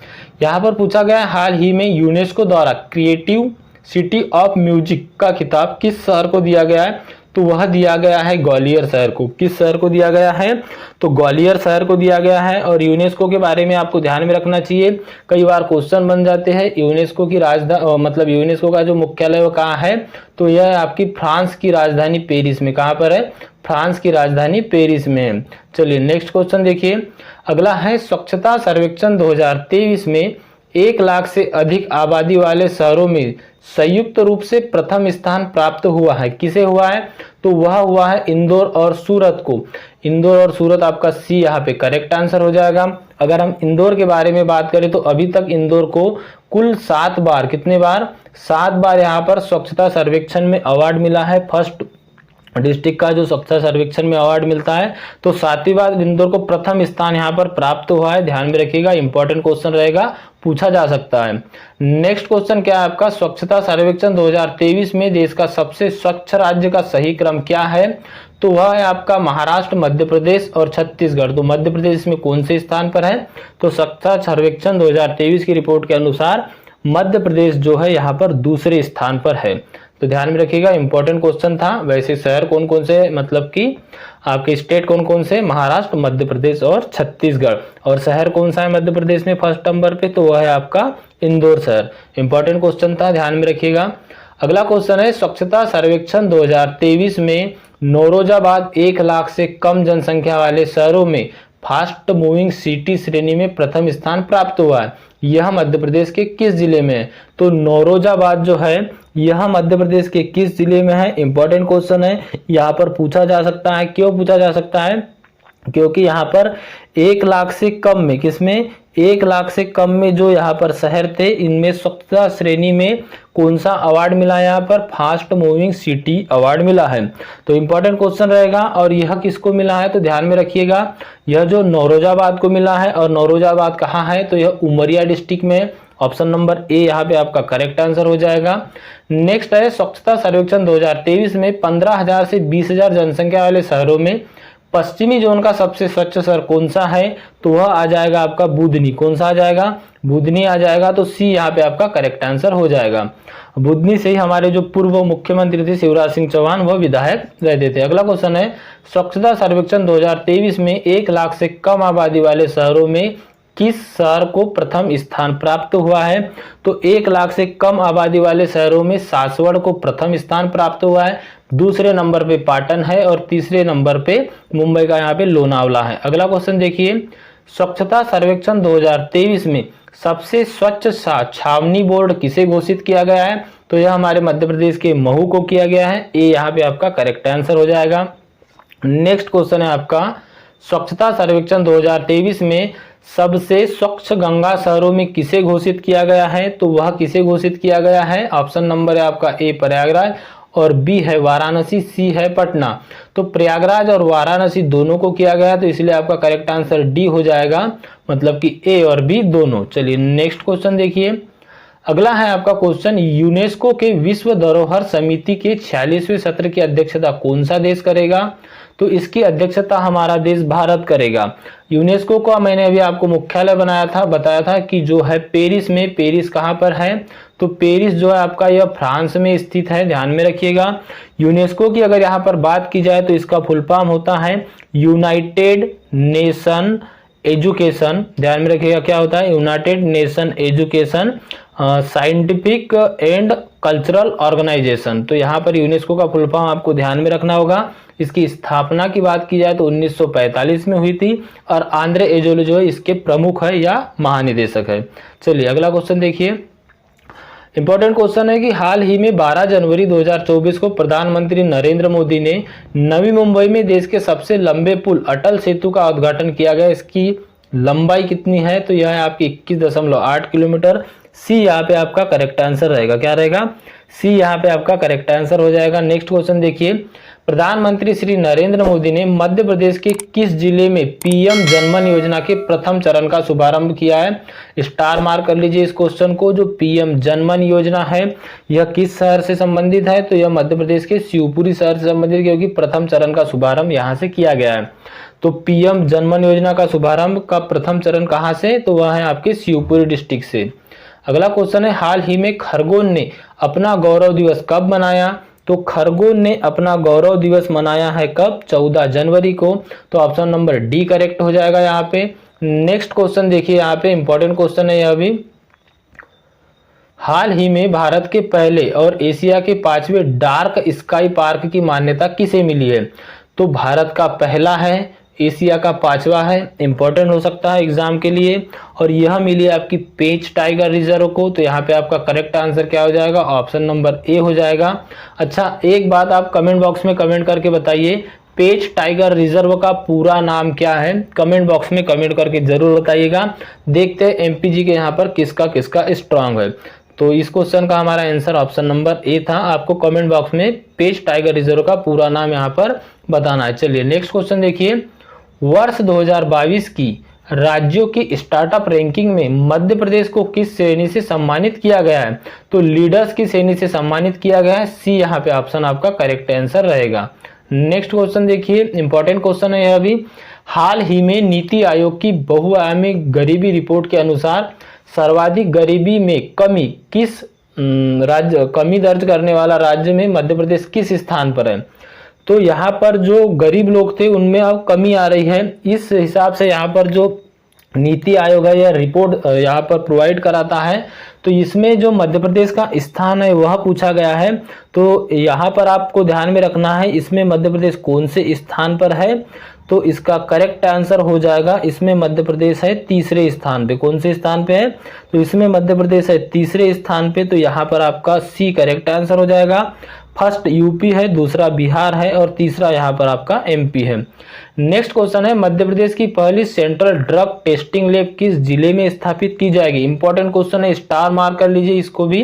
यहाँ पर पूछा गया, हाल ही में यूनेस्को द्वारा क्रिएटिव सिटी ऑफ म्यूजिक का खिताब किस शहर को दिया गया है, तो वह दिया गया है ग्वालियर शहर को। किस शहर को दिया गया है, तो ग्वालियर शहर को दिया गया है। और यूनेस्को के बारे में आपको ध्यान में रखना चाहिए, कई बार क्वेश्चन बन जाते हैं। यूनेस्को की राजधानी, मतलब यूनेस्को का जो मुख्यालय वो कहाँ है, तो यह आपकी फ्रांस की राजधानी पेरिस में। कहाँ पर है, फ्रांस की राजधानी पेरिस में है। चलिए नेक्स्ट क्वेश्चन देखिए। अगला है, स्वच्छता सर्वेक्षण 2023 में 1 लाख से अधिक आबादी वाले शहरों में संयुक्त रूप से प्रथम स्थान प्राप्त हुआ है। किसे हुआ है, तो वह हुआ है इंदौर और सूरत को। इंदौर और सूरत आपका सी यहाँ पे करेक्ट आंसर हो जाएगा। अगर हम इंदौर के बारे में बात करें, तो अभी तक इंदौर को कुल 7 बार, कितने बार, 7 बार यहाँ पर स्वच्छता सर्वेक्षण में अवार्ड मिला है। फर्स्ट डिस्ट्रिक्ट का जो स्वच्छता सर्वेक्षण में अवार्ड मिलता है, तो 7वीं बार इंदौर को प्रथम स्थान यहाँ पर प्राप्त हुआ है। ध्यान में रखिएगा, इंपॉर्टेंट क्वेश्चन रहेगा, पूछा जा सकता है। नेक्स्ट क्वेश्चन क्या है आपका, स्वच्छता सर्वेक्षण 2023 में देश का सबसे स्वच्छ राज्य का सही क्रम क्या है, तो वह है आपका महाराष्ट्र, मध्य प्रदेश और छत्तीसगढ़। तो मध्य प्रदेश में कौन से स्थान पर है, तो स्वच्छता सर्वेक्षण 2023 की रिपोर्ट के अनुसार मध्य प्रदेश जो है यहाँ पर दूसरे स्थान पर है। तो ध्यान में रखिएगा, इंपॉर्टेंट क्वेश्चन था। वैसे शहर कौन कौन से, मतलब कि आपके स्टेट कौन कौन से, महाराष्ट्र, मध्य प्रदेश और छत्तीसगढ़। और शहर कौन सा है मध्य प्रदेश में फर्स्ट नंबर पे, तो वह है आपका इंदौर शहर। इंपॉर्टेंट क्वेश्चन था, ध्यान में रखिएगा। अगला क्वेश्चन है, स्वच्छता सर्वेक्षण 2023 में नौरोजाबाद 1 लाख से कम जनसंख्या वाले शहरों में फास्ट मूविंग सिटी श्रेणी में प्रथम स्थान प्राप्त हुआ है। यह मध्य प्रदेश के किस जिले में है, तो नौरोजाबाद जो है यह मध्य प्रदेश के किस जिले में है। इंपॉर्टेंट क्वेश्चन है, यहाँ पर पूछा जा सकता है। क्यों पूछा जा सकता है, क्योंकि यहाँ पर 1 लाख से कम में, किसमें, 1 लाख से कम में जो यहाँ पर शहर थे, इनमें स्वच्छता श्रेणी में कौन सा अवार्ड मिला है, यहाँ पर फास्ट मूविंग सिटी अवार्ड मिला है। तो इंपॉर्टेंट क्वेश्चन रहेगा। और यह किसको मिला है, तो ध्यान में रखिएगा, यह जो नौरोजाबाद को मिला है। और नौरोजाबाद कहाँ है, तो यह उमरिया डिस्ट्रिक्ट में। ऑप्शन नंबर ए यहाँ पे आपका करेक्ट आंसर हो जाएगा। नेक्स्ट है, स्वच्छता सर्वेक्षण 2023 में 15,000 से 20,000 जनसंख्या वाले शहरों में पश्चिमी जोन का सबसे स्वच्छ शहर कौन सा है, तो वह आ जाएगा आपका बुधनी। कौन सा आ जाएगा, बुधनी आ जाएगा। तो सी यहाँ पे आपका करेक्ट आंसर हो जाएगा। बुधनी से ही हमारे जो पूर्व मुख्यमंत्री थे शिवराज सिंह चौहान, वह विधायक रहते थे। अगला क्वेश्चन है, स्वच्छता सर्वेक्षण 2023 में 1 लाख से कम आबादी वाले शहरों में किस शहर को प्रथम स्थान प्राप्त हुआ है, तो 1 लाख से कम आबादी वाले शहरों में सासवड़ को प्रथम स्थान प्राप्त हुआ है। दूसरे नंबर पे पाटन है और तीसरे नंबर पे मुंबई का यहाँ पे लोनावला है। अगला क्वेश्चन देखिए, स्वच्छता सर्वेक्षण 2023 में सबसे स्वच्छ छावनी बोर्ड किसे घोषित किया गया है, तो यह हमारे मध्य प्रदेश के महू को किया गया है। ये यहाँ पे आपका करेक्ट आंसर हो जाएगा। नेक्स्ट क्वेश्चन है आपका, स्वच्छता सर्वेक्षण 2023 में सबसे स्वच्छ गंगा शहरों में किसे घोषित किया गया है, तो वह किसे घोषित किया गया है। ऑप्शन नंबर है आपका ए प्रयागराज और बी है वाराणसी, सी है पटना। तो प्रयागराज और वाराणसी दोनों को किया गया, तो इसलिए आपका करेक्ट आंसर डी हो जाएगा, मतलब कि ए और बी दोनों। चलिए नेक्स्ट क्वेश्चन देखिए। अगला है आपका क्वेश्चन, यूनेस्को के विश्व धरोहर समिति के 46वें सत्र की अध्यक्षता कौन सा देश करेगा, तो इसकी अध्यक्षता हमारा देश भारत करेगा। यूनेस्को का मैंने अभी आपको मुख्यालय बताया था कि जो है पेरिस में। पेरिस कहाँ पर है? तो पेरिस जो है आपका यह फ्रांस में स्थित है, ध्यान में रखिएगा। यूनेस्को की अगर यहाँ पर बात की जाए तो इसका फुल फॉर्म होता है यूनाइटेड नेशन एजुकेशन, ध्यान में रखिएगा क्या होता है, United Nation Education Scientific and Cultural Organization. तो यहाँ पर यूनेस्को का फुल फॉर्म आपको ध्यान में रखना होगा। इसकी स्थापना की बात की जाए तो 1945 में हुई थी और आंद्रे एजोले जो है इसके प्रमुख है या महानिदेशक है। चलिए अगला क्वेश्चन देखिए। इंपॉर्टेंट क्वेश्चन है कि हाल ही में 12 जनवरी 2024 को प्रधानमंत्री नरेंद्र मोदी ने नवी मुंबई में देश के सबसे लंबे पुल अटल सेतु का उद्घाटन किया गया। इसकी लंबाई कितनी है? तो यह है आपकी 21.8 किलोमीटर। सी यहाँ पे आपका करेक्ट आंसर रहेगा। क्या रहेगा? सी यहाँ पे आपका करेक्ट आंसर हो जाएगा। नेक्स्ट क्वेश्चन देखिए। प्रधानमंत्री श्री नरेंद्र मोदी ने मध्य प्रदेश के किस जिले में पीएम जनमन योजना के प्रथम चरण का शुभारंभ किया है? स्टार मार्क कर लीजिए इस क्वेश्चन को। जो पीएम जनमन योजना है यह किस शहर से संबंधित है? तो यह मध्य प्रदेश के शिवपुरी शहर से संबंधित, क्योंकि प्रथम चरण का शुभारंभ यहाँ से किया गया है। तो पीएम जनमन योजना का शुभारंभ का प्रथम चरण कहाँ से? तो वह है आपके शिवपुरी डिस्ट्रिक्ट से। अगला क्वेश्चन है, हाल ही में खरगोन ने अपना गौरव दिवस कब मनाया? तो खरगोन ने अपना गौरव दिवस मनाया है कब? 14 जनवरी को। तो ऑप्शन नंबर डी करेक्ट हो जाएगा यहाँ पे। नेक्स्ट क्वेश्चन देखिए, यहाँ पे इंपॉर्टेंट क्वेश्चन है यह भी। हाल ही में भारत के पहले और एशिया के 5वें डार्क स्काई पार्क की मान्यता किसे मिली है? तो भारत का पहला है, एशिया का 5वां है। इंपॉर्टेंट हो सकता है एग्जाम के लिए। और यह मिली है आपकी पेंच टाइगर रिजर्व को। तो यहाँ पे आपका करेक्ट आंसर क्या हो जाएगा? ऑप्शन नंबर ए हो जाएगा। अच्छा, एक बात आप कमेंट बॉक्स में कमेंट करके बताइए, पेंच टाइगर रिजर्व का पूरा नाम क्या है? कमेंट बॉक्स में कमेंट करके जरूर बताइएगा। देखते हैं एमपीजी के यहाँ पर किसका किसका स्ट्रांग है। तो इस क्वेश्चन का हमारा आंसर ऑप्शन नंबर ए था। आपको कमेंट बॉक्स में पेंच टाइगर रिजर्व का पूरा नाम यहाँ पर बताना है। चलिए नेक्स्ट क्वेश्चन देखिए। वर्ष 2022 की राज्यों की स्टार्टअप रैंकिंग में मध्य प्रदेश को किस श्रेणी से सम्मानित किया गया है? तो लीडर्स की श्रेणी से सम्मानित किया गया है। सी यहाँ पे ऑप्शन आपका करेक्ट आंसर रहेगा। नेक्स्ट क्वेश्चन देखिए, इंपॉर्टेंट क्वेश्चन है यह भी। हाल ही में नीति आयोग की बहुआयामी गरीबी रिपोर्ट के अनुसार सर्वाधिक गरीबी में कमी किस कमी दर्ज करने वाला राज्य में मध्य प्रदेश किस स्थान पर है? तो यहाँ पर जो गरीब लोग थे उनमें अब कमी आ रही है। इस हिसाब से यहाँ पर जो नीति आयोग है यह रिपोर्ट यहाँ पर प्रोवाइड कराता है। तो इसमें जो मध्य प्रदेश का स्थान है वह पूछा गया है। तो यहाँ पर आपको ध्यान में रखना है इसमें मध्य प्रदेश कौन से स्थान पर है। तो इसका करेक्ट आंसर हो जाएगा, इसमें मध्य प्रदेश है तीसरे स्थान पे। कौन से स्थान पे है? तो इसमें मध्य प्रदेश है तीसरे स्थान पे। तो यहाँ पर आपका सी करेक्ट आंसर हो जाएगा। फर्स्ट यूपी है, दूसरा बिहार है और तीसरा यहाँ पर आपका एमपी है। नेक्स्ट क्वेश्चन है, मध्य प्रदेश की पहली सेंट्रल ड्रग टेस्टिंग लैब किस जिले में स्थापित की जाएगी? इंपॉर्टेंट क्वेश्चन है, स्टार मार्क कर लीजिए इसको भी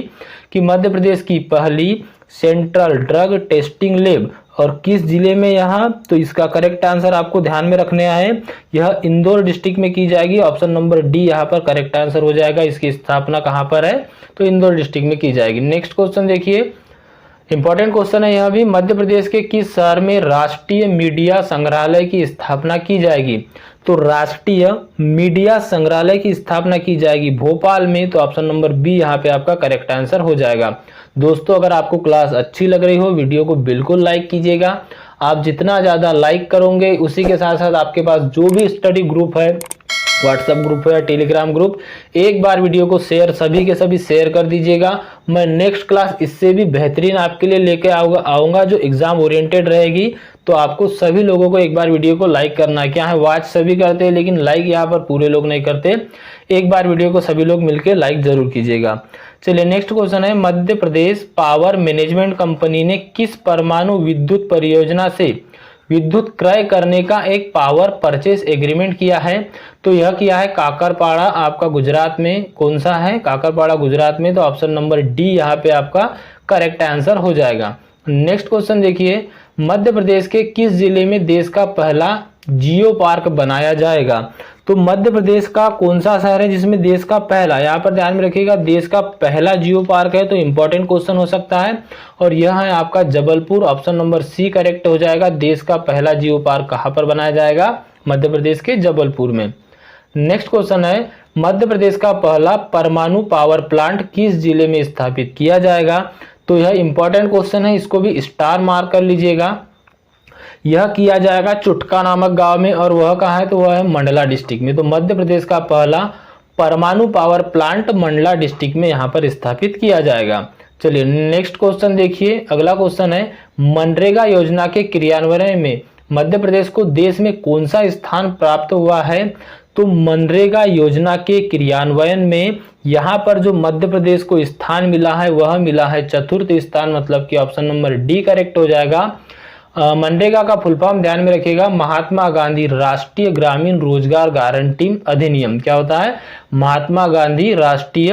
कि मध्य प्रदेश की पहली सेंट्रल ड्रग टेस्टिंग लैब और किस जिले में यहाँ? तो इसका करेक्ट आंसर आपको ध्यान में रखने है, यह इंदौर डिस्ट्रिक्ट में की जाएगी। ऑप्शन नंबर डी यहाँ पर करेक्ट आंसर हो जाएगा। इसकी स्थापना कहाँ पर है? तो इंदौर डिस्ट्रिक्ट में की जाएगी। नेक्स्ट क्वेश्चन देखिए, इंपॉर्टेंट क्वेश्चन है यह भी। मध्य प्रदेश के किस शहर में राष्ट्रीय मीडिया संग्रहालय की स्थापना की जाएगी? तो राष्ट्रीय मीडिया संग्रहालय की स्थापना की जाएगी भोपाल में। तो ऑप्शन नंबर बी यहाँ पे आपका करेक्ट आंसर हो जाएगा। दोस्तों, अगर आपको क्लास अच्छी लग रही हो वीडियो को बिल्कुल लाइक कीजिएगा। आप जितना ज़्यादा लाइक करोगे उसी के साथ साथ आपके पास जो भी स्टडी ग्रुप है, व्हाट्सएप ग्रुप है या टेलीग्राम ग्रुप, एक बार वीडियो को शेयर सभी के सभी शेयर कर दीजिएगा। मैं नेक्स्ट क्लास इससे भी बेहतरीन आपके लिए लेके आऊँगा जो एग्जाम ओरिएंटेड रहेगी। तो आपको सभी लोगों को एक बार वीडियो को लाइक करना है। क्या है, वॉच सभी करते हैं लेकिन लाइक यहाँ पर पूरे लोग नहीं करते। एक बार वीडियो को सभी लोग मिलकर लाइक जरूर कीजिएगा। चलिए नेक्स्ट क्वेश्चन है, Madhya Pradesh power management company ने किस परमाणु विद्युत परियोजना से विद्युत क्रय करने का एक पावर परचेस एग्रीमेंट किया है? तो यह किया है काकरपाड़ा आपका गुजरात में। कौन सा है? काकरपाड़ा गुजरात में। तो ऑप्शन नंबर डी यहाँ पे आपका करेक्ट आंसर हो जाएगा। नेक्स्ट क्वेश्चन देखिए, मध्य प्रदेश के किस जिले में देश का पहला जियो पार्क बनाया जाएगा? तो मध्य प्रदेश का कौन सा शहर है जिसमें देश का पहला, यहाँ पर ध्यान में रखिएगा, देश का पहला जियो पार्क है, तो इंपॉर्टेंट क्वेश्चन हो सकता है। और यह है आपका Jabalpur, option number C correct हो जाएगा। देश का पहला जियो पार्क कहाँ पर बनाया जाएगा? मध्य प्रदेश के जबलपुर में। नेक्स्ट क्वेश्चन है, मध्य प्रदेश का पहला परमाणु पावर प्लांट किस जिले में स्थापित किया जाएगा? तो यह इंपॉर्टेंट क्वेश्चन है, इसको भी स्टार मार्क कर लीजिएगा। यह किया जाएगा चुटका नामक गांव में, और वह कहाँ है? तो वह है मंडला डिस्ट्रिक्ट में। तो मध्य प्रदेश का पहला परमाणु पावर प्लांट मंडला डिस्ट्रिक्ट में यहाँ पर स्थापित किया जाएगा। चलिए नेक्स्ट क्वेश्चन देखिए। अगला क्वेश्चन है, मनरेगा योजना के क्रियान्वयन में मध्य प्रदेश को देश में कौन सा स्थान प्राप्त हुआ है? तो मनरेगा योजना के क्रियान्वयन में यहाँ पर जो मध्य प्रदेश को स्थान मिला है वह मिला है चतुर्थ स्थान, मतलब कि ऑप्शन नंबर डी करेक्ट हो जाएगा। मनरेगा का फुल फॉर्म ध्यान में रखिएगा, महात्मा गांधी राष्ट्रीय ग्रामीण रोजगार गारंटी अधिनियम। क्या होता है? महात्मा गांधी राष्ट्रीय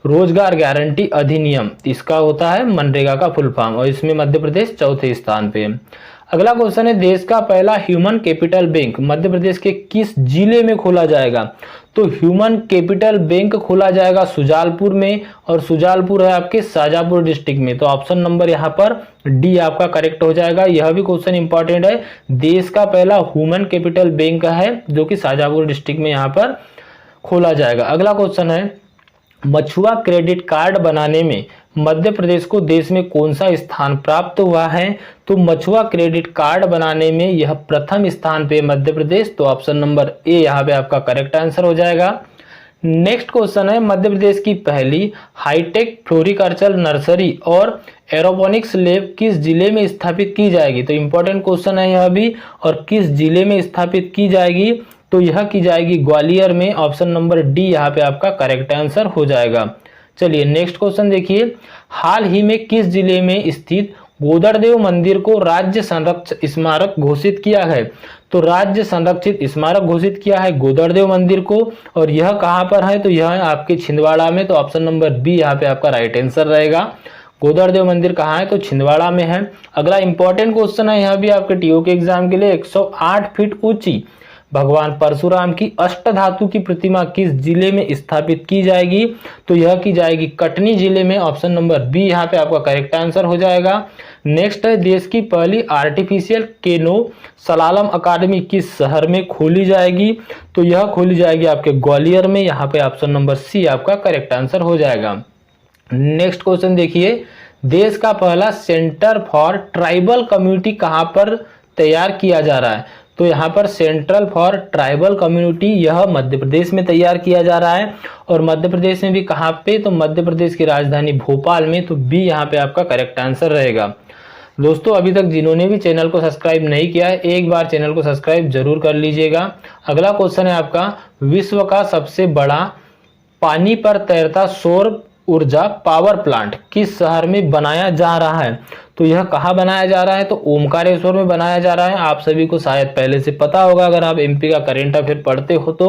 रोजगार गारंटी अधिनियम, इसका होता है मनरेगा का फुल फॉर्म, और इसमें मध्य प्रदेश चौथे स्थान पे है। अगला क्वेश्चन है, देश का पहला human capital bank Madhya Pradesh के किस जिले में खोला जाएगा? तो ह्यूमन कैपिटल बैंक खोला जाएगा सुजालपुर में, और सुजालपुर है आपके शाजापुर डिस्ट्रिक्ट में। तो ऑप्शन नंबर यहाँ पर डी आपका करेक्ट हो जाएगा। यह भी क्वेश्चन इंपॉर्टेंट है, देश का पहला ह्यूमन कैपिटल बैंक है जो कि शाजापुर डिस्ट्रिक्ट में यहाँ पर खोला जाएगा। अगला क्वेश्चन है, मछुआ क्रेडिट कार्ड बनाने में मध्य प्रदेश को देश में कौन सा स्थान प्राप्त हुआ है? तो मछुआ क्रेडिट कार्ड बनाने में यह प्रथम स्थान पे मध्य प्रदेश, तो ऑप्शन नंबर ए यहाँ पे आपका करेक्ट आंसर हो जाएगा। नेक्स्ट क्वेश्चन है, मध्य प्रदेश की पहली हाईटेक फ्लोरिकल्चर नर्सरी और एरोपोनिक्स लैब किस जिले में स्थापित की जाएगी? तो इंपॉर्टेंट क्वेश्चन है यह भी, और किस जिले में स्थापित की जाएगी? तो यह की जाएगी ग्वालियर में, ऑप्शन नंबर डी यहाँ पे आपका करेक्ट आंसर हो जाएगा। चलिए नेक्स्ट क्वेश्चन देखिए, हाल ही में किस जिले में स्थित गोदड़देव मंदिर को राज्य संरक्षित स्मारक घोषित किया है? तो राज्य संरक्षित स्मारक घोषित किया है गोदड़देव मंदिर को, और यह कहाँ पर है? तो यह है आपके छिंदवाड़ा में, तो ऑप्शन नंबर बी यहाँ पे आपका राइट आंसर रहेगा। गोदड़देव मंदिर कहाँ है? तो छिंदवाड़ा में है। अगला इंपॉर्टेंट क्वेश्चन है, यह भी आपके टीओ के एग्जाम के लिए, 108 फीट ऊंची भगवान परशुराम की अष्टधातु की प्रतिमा किस जिले में स्थापित की जाएगी? तो यह की जाएगी कटनी जिले में, ऑप्शन नंबर बी यहाँ पे आपका करेक्ट आंसर हो जाएगा। नेक्स्ट है, देश की पहली आर्टिफिशियल केनो सलालम अकादमी किस शहर में खोली जाएगी? तो यह खोली जाएगी आपके ग्वालियर में, यहाँ पे ऑप्शन नंबर सी आपका करेक्ट आंसर हो जाएगा। नेक्स्ट क्वेश्चन देखिए, देश का पहला सेंटर फॉर ट्राइबल कम्युनिटी कहाँ पर तैयार किया जा रहा है? तो यहाँ पर सेंट्रल फॉर ट्राइबल कम्युनिटी यह मध्य प्रदेश में तैयार किया जा रहा है, और मध्य प्रदेश में भी कहाँ पे? तो मध्य प्रदेश की राजधानी भोपाल में, तो बी यहाँ पे आपका करेक्ट आंसर रहेगा। दोस्तों अभी तक जिन्होंने भी चैनल को सब्सक्राइब नहीं किया है, एक बार चैनल को सब्सक्राइब जरूर कर लीजिएगा। अगला क्वेश्चन है आपका, विश्व का सबसे बड़ा पानी पर तैरता सौर ऊर्जा पावर प्लांट किस शहर में बनाया जा रहा है? तो यह कहाँ बनाया जा रहा है? तो ओमकारेश्वर में बनाया जा रहा है। आप सभी को शायद पहले से पता होगा अगर आप एमपी का करंट अफेयर पढ़ते हो तो।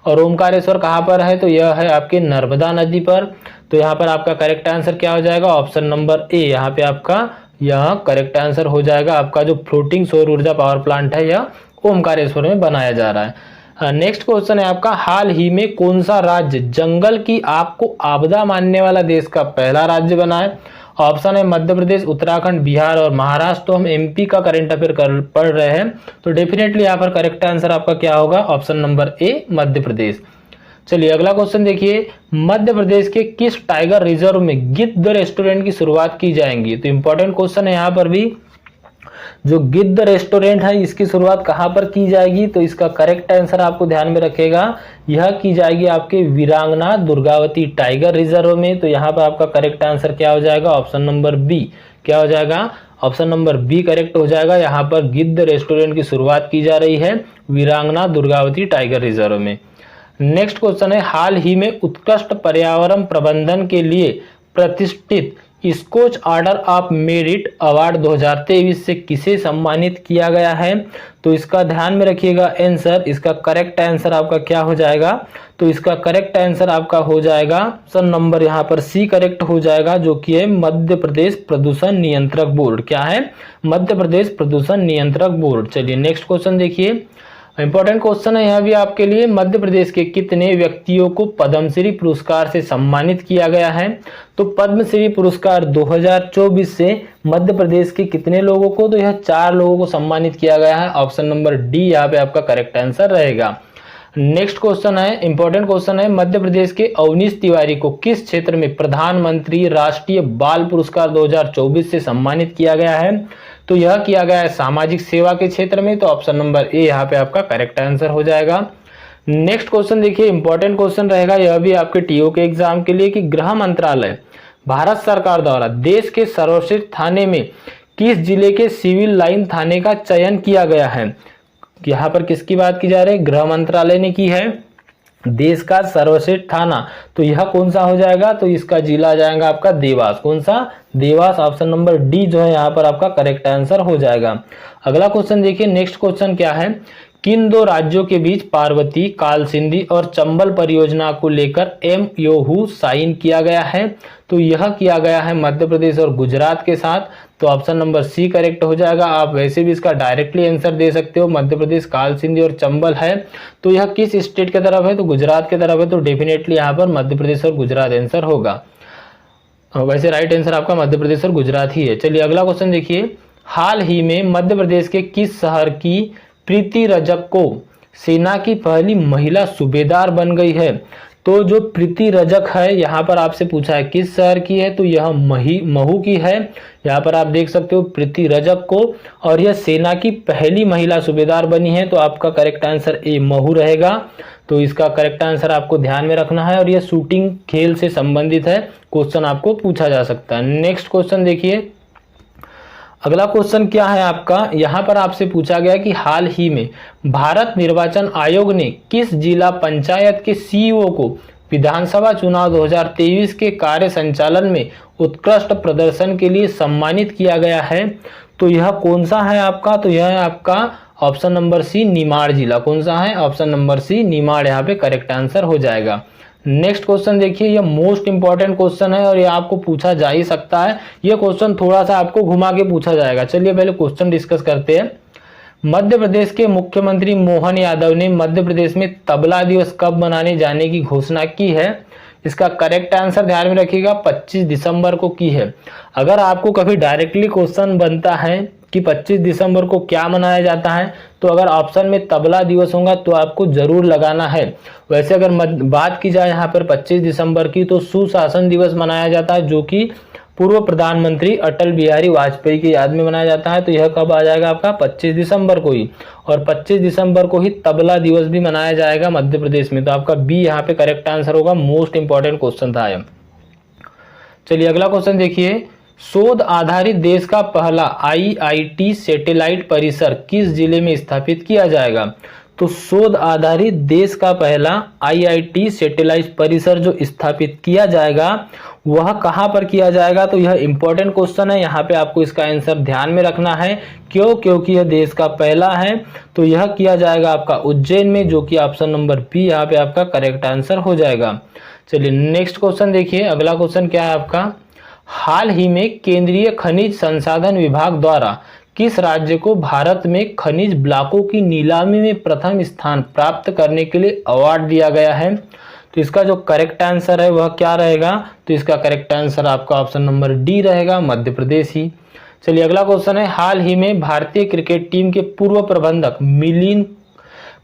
और ओमकारेश्वर कहाँ पर है? तो यह है आपके नर्मदा नदी पर। तो यहाँ पर आपका करेक्ट आंसर क्या हो जाएगा? ऑप्शन नंबर ए यहाँ पे आपका यह करेक्ट आंसर हो जाएगा। आपका जो फ्लोटिंग सौर ऊर्जा पावर प्लांट है यह ओमकारेश्वर में बनाया जा रहा है। नेक्स्ट क्वेश्चन है आपका, हाल ही में कौन सा राज्य जंगल की आग को आपदा मानने वाला देश का पहला राज्य बना है? ऑप्शन है मध्य प्रदेश, उत्तराखंड, बिहार और महाराष्ट्र। तो हम एमपी का करंट अफेयर पढ़ रहे हैं, तो डेफिनेटली यहाँ पर करेक्ट आंसर आपका क्या होगा? Option number A Madhya Pradesh. चलिए अगला क्वेश्चन देखिए, मध्य प्रदेश के किस टाइगर रिजर्व में गिद्ध रेस्टोरेंट की शुरुआत की जाएगी? तो इंपॉर्टेंट क्वेश्चन है यहाँ पर भी, जो गिद्ध रेस्टोरेंट है इसकी शुरुआत कहाँ पर की जाएगी? तो इसका करेक्ट आंसर आपको ध्यान में रखेगा, यह की जाएगी आपके वीरांगना दुर्गावती टाइगर रिजर्व में। तो यहाँ पर आपका करेक्ट आंसर क्या हो जाएगा? Option number B. क्या हो जाएगा? ऑप्शन नंबर बी करेक्ट हो जाएगा। यहाँ पर गिद्ध रेस्टोरेंट की शुरुआत की जा रही है वीरांगना दुर्गावती टाइगर रिजर्व में। नेक्स्ट क्वेश्चन है, हाल ही में उत्कृष्ट पर्यावरण प्रबंधन के लिए प्रतिष्ठित Skoch Order of Merit Award 2023 से किसे सम्मानित किया गया है? तो इसका ध्यान में रखिएगा आंसर, इसका करेक्ट आंसर आपका क्या हो जाएगा? तो इसका करेक्ट आंसर आपका हो जाएगा ऑप्शन नंबर यहाँ पर सी करेक्ट हो जाएगा, जो कि है मध्य प्रदेश प्रदूषण नियंत्रक बोर्ड। क्या है? मध्य प्रदेश प्रदूषण नियंत्रक बोर्ड। चलिए नेक्स्ट क्वेश्चन देखिए, इंपॉर्टेंट क्वेश्चन है यह भी आपके लिए, मध्य प्रदेश के कितने व्यक्तियों को पद्मश्री पुरस्कार से सम्मानित किया गया है? तो पद्मश्री पुरस्कार 2024 से मध्य प्रदेश के कितने लोगों को, तो यह 4 लोगों को सम्मानित किया गया है। ऑप्शन नंबर डी यहाँ पे आपका करेक्ट आंसर रहेगा। नेक्स्ट क्वेश्चन है, इंपॉर्टेंट क्वेश्चन है, मध्य प्रदेश के अवनीश तिवारी को किस क्षेत्र में प्रधानमंत्री राष्ट्रीय बाल पुरस्कार 2024 से सम्मानित किया गया है? तो यह किया गया है सामाजिक सेवा के क्षेत्र में। तो ऑप्शन नंबर ए यहाँ पे आपका करेक्ट आंसर हो जाएगा। नेक्स्ट क्वेश्चन देखिए, इंपॉर्टेंट क्वेश्चन रहेगा यह भी आपके टीओ के एग्जाम के लिए कि गृह मंत्रालय भारत सरकार द्वारा देश के सर्वश्रेष्ठ थाने में किस जिले के सिविल लाइन थाने का चयन किया गया है? यहाँ पर किसकी बात की जा रही है? गृह मंत्रालय ने की है देश का सर्वश्रेष्ठ थाना, तो यह कौन सा हो जाएगा? तो इसका जिला आ जाएगा आपका देवास। कौन सा? देवास। ऑप्शन नंबर डी जो है यहाँ पर आपका करेक्ट आंसर हो जाएगा। अगला क्वेश्चन देखिए, नेक्स्ट क्वेश्चन क्या है, किन 2 राज्यों के बीच पार्वती, कालसिंधी और चंबल परियोजना को लेकर MOU साइन किया गया है? तो यह किया गया है मध्य प्रदेश और गुजरात के साथ। तो ऑप्शन नंबर सी करेक्ट हो जाएगा। आप वैसे भी इसका डायरेक्टली आंसर दे सकते हो, मध्य प्रदेश, कालसिंधी और चंबल है, तो यह किस स्टेट की तरफ है? तो गुजरात की तरफ है। तो डेफिनेटली यहाँ पर मध्य प्रदेश और गुजरात आंसर होगा। वैसे राइट आंसर आपका मध्य प्रदेश और गुजरात ही है। चलिए अगला क्वेश्चन देखिए, हाल ही में मध्य प्रदेश के किस शहर की प्रीति रजक को सेना की पहली महिला सूबेदार बन गई है? तो जो प्रीति रजक है यहाँ पर आपसे पूछा है किस शहर की है, तो यह महू की है। यहाँ पर आप देख सकते हो प्रीति रजक को, और यह सेना की पहली महिला सूबेदार बनी है। तो आपका करेक्ट आंसर ए महू रहेगा। तो इसका करेक्ट आंसर आपको ध्यान में रखना है, और यह शूटिंग खेल से संबंधित है, क्वेश्चन आपको पूछा जा सकता है। नेक्स्ट क्वेश्चन देखिए, अगला क्वेश्चन क्या है आपका, यहाँ पर आपसे पूछा गया कि हाल ही में भारत निर्वाचन आयोग ने किस जिला पंचायत के सीईओ को विधानसभा चुनाव 2023 के कार्य संचालन में उत्कृष्ट प्रदर्शन के लिए सम्मानित किया गया है? तो यह कौन सा है आपका? तो यह है आपका ऑप्शन नंबर सी निमाड़ जिला। कौन सा है? ऑप्शन नंबर सी निमाड़ यहाँ पे करेक्ट आंसर हो जाएगा। नेक्स्ट क्वेश्चन देखिए, यह मोस्ट इंपॉर्टेंट क्वेश्चन है और यह आपको पूछा जा ही सकता है। यह क्वेश्चन थोड़ा सा आपको घुमा के पूछा जाएगा। चलिए पहले क्वेश्चन डिस्कस करते हैं। मध्य प्रदेश के मुख्यमंत्री मोहन यादव ने मध्य प्रदेश में तबला दिवस कब मनाने जाने की घोषणा की है? इसका करेक्ट आंसर ध्यान में रखिएगा 25 दिसंबर को की है। अगर आपको कभी डायरेक्टली क्वेश्चन बनता है कि 25 दिसंबर को क्या मनाया जाता है, तो अगर ऑप्शन में तबला दिवस होगा तो आपको जरूर लगाना है। वैसे अगर बात की जाए यहाँ पर 25 दिसंबर की, तो सुशासन दिवस मनाया जाता है, जो कि पूर्व प्रधानमंत्री अटल बिहारी वाजपेयी की याद में मनाया जाता है। तो यह कब आ जाएगा आपका? 25 दिसंबर को ही। और 25 दिसंबर को ही तबला दिवस भी मनाया जाएगा मध्य प्रदेश में। तो आपका बी यहाँ पे करेक्ट आंसर होगा। मोस्ट इंपॉर्टेंट क्वेश्चन था यह। चलिए अगला क्वेश्चन देखिए, शोध आधारित देश का पहला IIT सैटेलाइट परिसर किस जिले में स्थापित किया जाएगा? तो शोध आधारित देश का पहला IIT सैटेलाइट परिसर जो स्थापित किया जाएगा वह कहां पर किया जाएगा? तो यह इंपॉर्टेंट क्वेश्चन है। यहाँ पे आपको इसका आंसर ध्यान में रखना है। क्यों? क्योंकि यह देश का पहला है। तो यह किया जाएगा आपका उज्जैन में, जो कि ऑप्शन नंबर बी यहाँ पे आपका करेक्ट आंसर हो जाएगा। चलिए नेक्स्ट क्वेश्चन देखिए, अगला क्वेश्चन क्या है आपका, हाल ही में केंद्रीय खनिज संसाधन विभाग द्वारा किस राज्य को भारत में खनिज ब्लॉकों की नीलामी में प्रथम स्थान प्राप्त करने के लिए अवार्ड दिया गया है? तो इसका जो करेक्ट आंसर है वह क्या रहेगा? तो इसका करेक्ट आंसर आपका ऑप्शन नंबर डी रहेगा, मध्य प्रदेश ही। चलिए अगला क्वेश्चन है, हाल ही में भारतीय क्रिकेट टीम के पूर्व प्रबंधक मिलिंद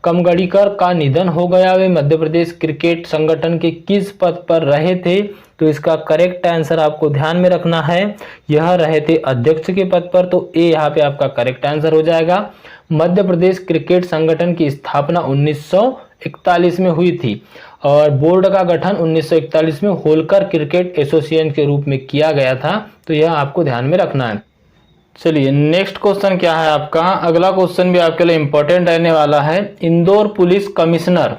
कमगड़ीकर का निधन हो गया। वे मध्य प्रदेश क्रिकेट संगठन के किस पद पर रहे थे? तो इसका करेक्ट आंसर आपको ध्यान में रखना है, यह रहे थे अध्यक्ष के पद पर। तो ए यहाँ पे आपका करेक्ट आंसर हो जाएगा। मध्य प्रदेश क्रिकेट संगठन की स्थापना 1941 में हुई थी और बोर्ड का गठन 1941 में होलकर क्रिकेट एसोसिएशन के रूप में किया गया था। तो यह आपको ध्यान में रखना है। चलिए नेक्स्ट क्वेश्चन क्या है आपका, अगला क्वेश्चन भी आपके लिए इंपॉर्टेंट रहने वाला है। इंदौर पुलिस कमिश्नर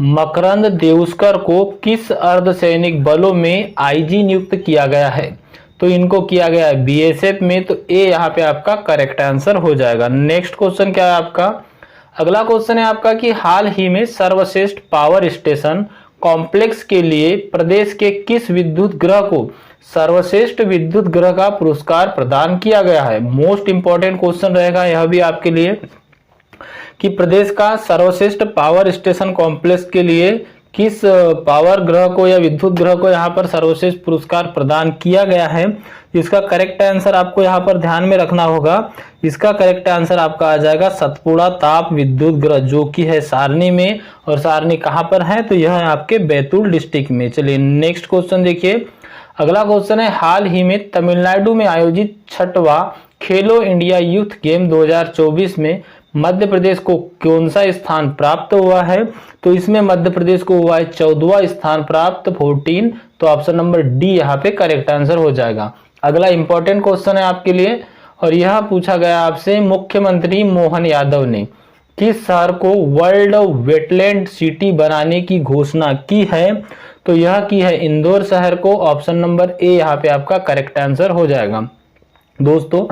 मकरंद देउस्कर को किस अर्धसैनिक बलों में IG नियुक्त किया गया है? तो इनको किया गया है BSF में। तो ए यहाँ पे आपका करेक्ट आंसर हो जाएगा। नेक्स्ट क्वेश्चन क्या है आपका, अगला क्वेश्चन है आपका कि हाल ही में सर्वश्रेष्ठ पावर स्टेशन कॉम्प्लेक्स के लिए प्रदेश के किस विद्युत गृह को सर्वश्रेष्ठ विद्युत गृह का पुरस्कार प्रदान किया गया है? मोस्ट इंपॉर्टेंट क्वेश्चन रहेगा यह भी आपके लिए। कि प्रदेश का सर्वश्रेष्ठ पावर स्टेशन कॉम्प्लेक्स के लिए किस पावर ग्रह को या विद्युत ग्रह को यहाँ पर सर्वश्रेष्ठ पुरस्कार प्रदान किया गया है। इसका करेक्ट आंसर आपको यहाँ पर ध्यान में रखना होगा। इसका करेक्ट आंसर आपका आ जाएगा सतपुड़ा ताप विद्युत ग्रह, जो कि है सारनी में। और सारनी कहाँ पर है, तो यह है आपके बैतूल डिस्ट्रिक्ट में। चलिए नेक्स्ट क्वेश्चन देखिए। अगला क्वेश्चन है, हाल ही में तमिलनाडु में आयोजित 6वां खेलो इंडिया यूथ गेम 2024 में मध्य प्रदेश को कौन सा स्थान प्राप्त हुआ है। तो इसमें मध्य प्रदेश को हुआ है 14वां स्थान प्राप्त, 14। तो ऑप्शन नंबर डी यहाँ पे करेक्ट आंसर हो जाएगा। अगला इंपॉर्टेंट क्वेश्चन है आपके लिए, और यह पूछा गया आपसे, मुख्यमंत्री मोहन यादव ने किस शहर को वर्ल्ड वेटलैंड सिटी बनाने की घोषणा की है। तो यह की है इंदौर शहर को। ऑप्शन नंबर ए यहाँ पे आपका करेक्ट आंसर हो जाएगा। दोस्तों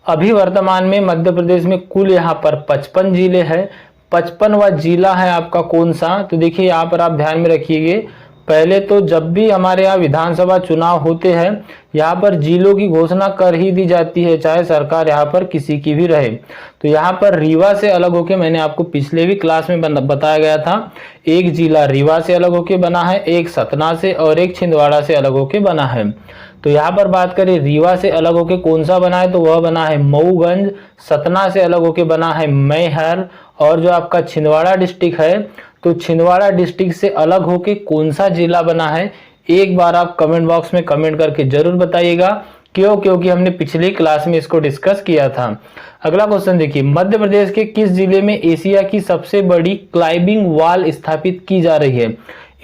अभी वर्तमान में मध्य प्रदेश में कुल यहाँ पर 55 जिले हैं। 55वां जिला है आपका कौन सा, तो देखिए यहाँ पर आप ध्यान में रखिएगा। पहले तो जब भी हमारे यहाँ विधानसभा चुनाव होते हैं, यहाँ पर जिलों की घोषणा कर ही दी जाती है, चाहे सरकार यहाँ पर किसी की भी रहे। तो यहाँ पर रीवा से अलग होके, मैंने आपको पिछले भी क्लास में बताया गया था, एक जिला रीवा से अलग होके बना है, एक सतना से और एक छिंदवाड़ा से अलग होके बना है। तो यहाँ पर बात करें रीवा से अलग होके कौन सा बना है, तो वह बना है मऊगंज। सतना से अलग होके बना है मैहर। और जो आपका छिंदवाड़ा डिस्ट्रिक्ट है, तो छिंदवाड़ा डिस्ट्रिक्ट से अलग होके कौन सा जिला बना है, एक बार आप कमेंट बॉक्स में कमेंट करके जरूर बताइएगा। क्योंकि हमने पिछली क्लास में इसको डिस्कस किया था। अगला क्वेश्चन देखिए, मध्य प्रदेश के किस जिले में एशिया की सबसे बड़ी क्लाइंबिंग वॉल स्थापित की जा रही है।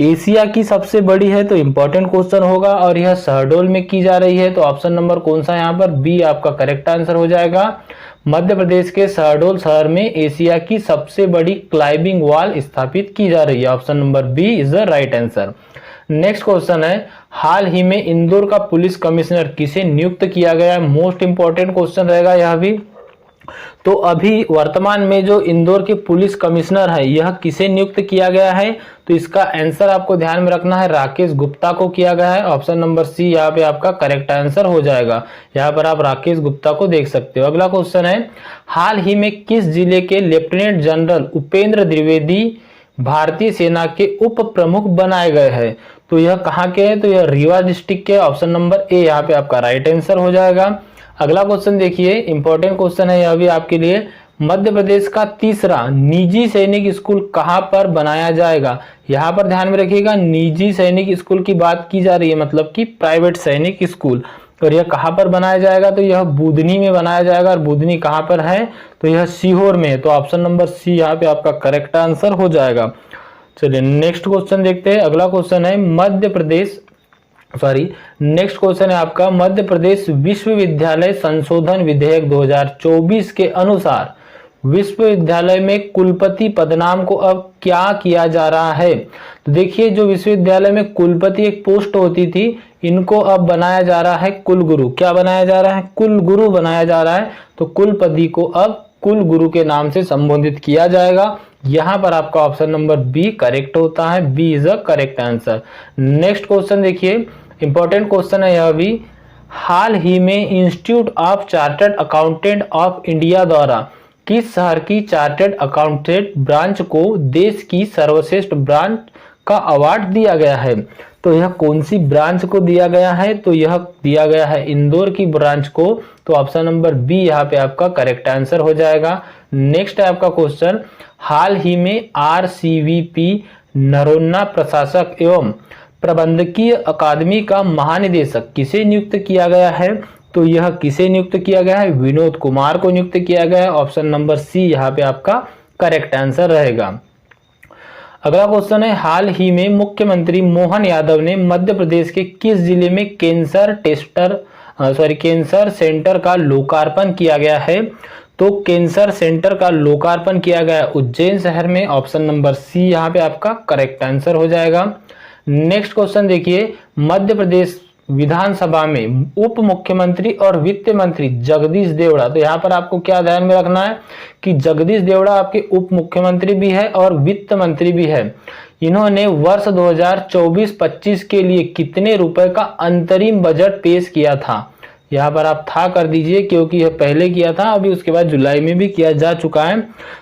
एशिया की सबसे बड़ी है, तो इंपॉर्टेंट क्वेश्चन होगा, और यह शहडोल में की जा रही है। तो ऑप्शन नंबर कौन सा यहाँ पर, बी आपका करेक्ट आंसर हो जाएगा। मध्य प्रदेश के शहडोल शहर में एशिया की सबसे बड़ी क्लाइंबिंग वॉल स्थापित की जा रही है। Option number B is the right answer. Next question है, हाल ही में इंदौर का पुलिस कमिश्नर किसे नियुक्त किया गया है। मोस्ट इंपॉर्टेंट क्वेश्चन रहेगा यह भी। तो अभी वर्तमान में जो इंदौर के पुलिस कमिश्नर है, यह किसे नियुक्त किया गया है, तो इसका आंसर आपको ध्यान में रखना है, राकेश गुप्ता को किया गया है। ऑप्शन नंबर सी यहाँ पे आपका करेक्ट आंसर हो जाएगा। यहाँ पर आप राकेश गुप्ता को देख सकते हो। अगला क्वेश्चन है, हाल ही में किस जिले के लेफ्टिनेंट जनरल उपेंद्र द्विवेदी भारतीय सेना के उप प्रमुख बनाए गए हैं। तो यह कहाँ के हैं, तो यह रीवा डिस्ट्रिक्ट के। ऑप्शन नंबर ए यहाँ पे आपका राइट आंसर हो जाएगा। अगला क्वेश्चन देखिए, इंपॉर्टेंट क्वेश्चन है यह भी आपके लिए, मध्य प्रदेश का तीसरा निजी सैनिक स्कूल कहां पर बनाया जाएगा। यहां पर ध्यान में रखिएगा, निजी सैनिक स्कूल की बात की जा रही है, मतलब कि प्राइवेट सैनिक स्कूल। और यह कहां पर बनाया जाएगा, तो यह बुधनी में बनाया जाएगा। और बुधनी कहां पर है, तो यह सीहोर में है। तो ऑप्शन नंबर सी यहाँ पे आपका करेक्ट आंसर हो जाएगा। चलिए नेक्स्ट क्वेश्चन देखते हैं। अगला क्वेश्चन है, नेक्स्ट क्वेश्चन है आपका, मध्य प्रदेश विश्वविद्यालय संशोधन विधेयक 2024 के अनुसार विश्वविद्यालय में कुलपति पदनाम को अब क्या किया जा रहा है। तो देखिए, जो विश्वविद्यालय में कुलपति एक पोस्ट होती थी, इनको अब बनाया जा रहा है कुलगुरु। क्या बनाया जा रहा है, कुलगुरु बनाया जा रहा है। तो कुलपति को अब कुलगुरु के नाम से संबोधित किया जाएगा। यहां पर आपका ऑप्शन नंबर बी करेक्ट होता है, B is a correct answer. Next question देखिए, इंपॉर्टेंट क्वेश्चन है यह भी, हाल ही में Institute of Chartered Accountant of India द्वारा किस शहर की चार्टर्ड अकाउंटेंट ब्रांच को देश की सर्वश्रेष्ठ ब्रांच का अवार्ड दिया गया है। तो यह कौन सी ब्रांच को दिया गया है, तो यह दिया गया है इंदौर की ब्रांच को। तो ऑप्शन नंबर बी यहाँ पे आपका करेक्ट आंसर हो जाएगा। नेक्स्ट है आपका क्वेश्चन, हाल ही में आरसीवीपी नरोन्ना प्रशासक एवं प्रबंधकीय अकादमी का महानिदेशक किसे नियुक्त किया गया है। तो यह किसे नियुक्त किया गया है, विनोद कुमार को नियुक्त किया गया है। ऑप्शन नंबर सी यहाँ पे आपका करेक्ट आंसर रहेगा। अगला क्वेश्चन है, हाल ही में मुख्यमंत्री मोहन यादव ने मध्य प्रदेश के किस जिले में कैंसर सेंटर का लोकार्पण किया गया है। तो कैंसर सेंटर का लोकार्पण किया गया उज्जैन शहर में। ऑप्शन नंबर सी यहाँ पे आपका करेक्ट आंसर हो जाएगा। नेक्स्ट क्वेश्चन देखिए, मध्य प्रदेश विधानसभा में उप मुख्यमंत्री और वित्त मंत्री जगदीश देवड़ा, तो यहाँ पर आपको क्या ध्यान में रखना है कि जगदीश देवड़ा आपके उप मुख्यमंत्री भी है और वित्त मंत्री भी है। इन्होंने वर्ष 2024-25 के लिए कितने रुपए का अंतरिम बजट पेश किया था। यहाँ पर आप था कर दीजिए, क्योंकि यह पहले किया था, अभी उसके बाद जुलाई में भी किया जा चुका है।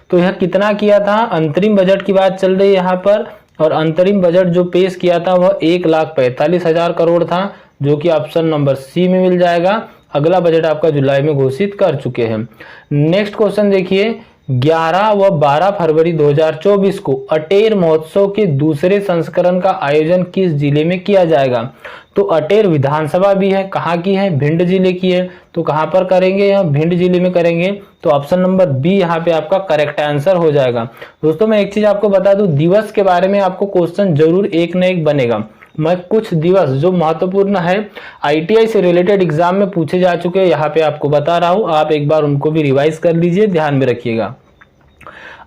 तो यह कितना किया था, अंतरिम बजट की बात चल रही है यहाँ पर, और अंतरिम बजट जो पेश किया था वह 1,45,000 करोड़ था, जो कि ऑप्शन नंबर सी में मिल जाएगा। अगला बजट आपका जुलाई में घोषित कर चुके हैं। नेक्स्ट क्वेश्चन देखिए, 11 व 12 फरवरी 2024 को अटेर महोत्सव के दूसरे संस्करण का आयोजन किस जिले में किया जाएगा। तो अटेर विधानसभा भी है, कहाँ की है, भिंड जिले की है। तो कहाँ पर करेंगे, यहाँ भिंड जिले में करेंगे। तो ऑप्शन नंबर बी यहाँ पे आपका करेक्ट आंसर हो जाएगा। दोस्तों मैं एक चीज आपको बता दूं, दिवस के बारे में आपको क्वेश्चन जरूर एक न एक बनेगा। मैं कुछ दिवस जो महत्वपूर्ण है आईटीआई से रिलेटेड एग्जाम में पूछे जा चुके हैं, यहाँ पे आपको बता रहा हूं, आप एक बार उनको भी रिवाइज कर लीजिए, ध्यान में रखिएगा।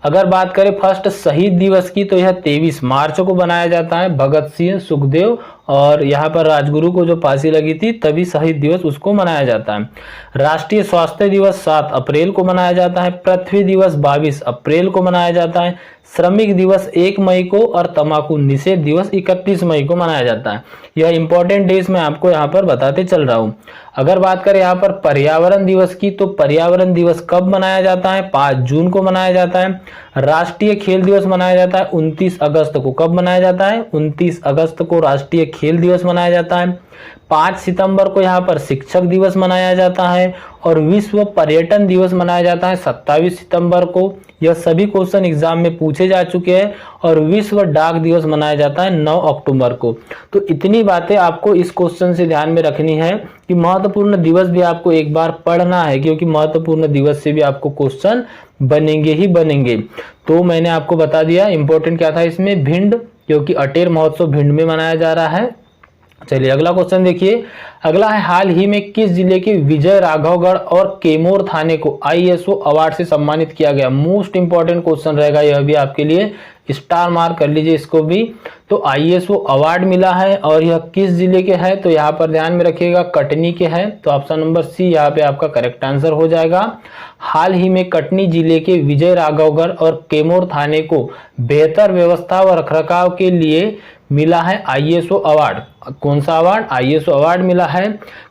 अगर बात करें फर्स्ट शहीद दिवस की, तो यह 23 मार्च को बनाया जाता है। भगत सिंह, सुखदेव और यहाँ पर राजगुरु को जो फांसी लगी थी तभी शहीद दिवस उसको मनाया जाता है। राष्ट्रीय स्वास्थ्य दिवस 7 अप्रैल को मनाया जाता है। पृथ्वी दिवस 22 अप्रैल को मनाया जाता है। श्रमिक दिवस 1 मई को और तंबाकू निषेध दिवस 31 मई को मनाया जाता है। यह इंपॉर्टेंट डेज मैं आपको यहाँ पर बताते चल रहा हूँ। अगर बात करें यहाँ पर पर्यावरण दिवस की, तो पर्यावरण दिवस कब मनाया जाता है, 5 जून को मनाया जाता है। राष्ट्रीय खेल दिवस मनाया जाता है 29 अगस्त को। कब मनाया जाता है, 29 अगस्त को राष्ट्रीय खेल दिवस मनाया जाता है। 5 सितंबर को यहाँ पर शिक्षक दिवस मनाया जाता है और विश्व पर्यटन दिवस मनाया जाता है 27 सितंबर को। यह सभी क्वेश्चन एग्जाम में पूछे जा चुके हैं। और विश्व डाक दिवस मनाया जाता है 9 अक्टूबर को। तो इतनी बातें आपको इस क्वेश्चन से ध्यान में रखनी है कि महत्वपूर्ण दिवस भी आपको एक बार पढ़ना है, क्योंकि महत्वपूर्ण दिवस से भी आपको क्वेश्चन बनेंगे ही बनेंगे। तो मैंने आपको बता दिया इंपॉर्टेंट क्या था इसमें, भिंड, क्योंकि अटेर महोत्सव भिंड में मनाया जा रहा है। चलिए अगला क्वेश्चन देखिए। अगला है, हाल ही में किस जिले के विजय राघवगढ़ और कैमूर थाने को आईएसओ अवार्ड से सम्मानित किया गया। मोस्ट इंपॉर्टेंट क्वेश्चन रहेगा यह भी आपके लिए, स्टार मार्क कर लीजिए इसको भी। तो आईएसओ अवार्ड मिला है और यह किस जिले के है, तो यहाँ पर ध्यान में रखिएगा कटनी के है। तो ऑप्शन नंबर सी यहाँ पे आपका करेक्ट आंसर हो जाएगा। हाल ही में कटनी जिले के विजय राघवगढ़ और कैमूर थाने को बेहतर व्यवस्था व रखरखाव के लिए मिला है आईएसओ अवार्ड। कौन सा अवार्ड, आईएसओ अवार्ड मिला है।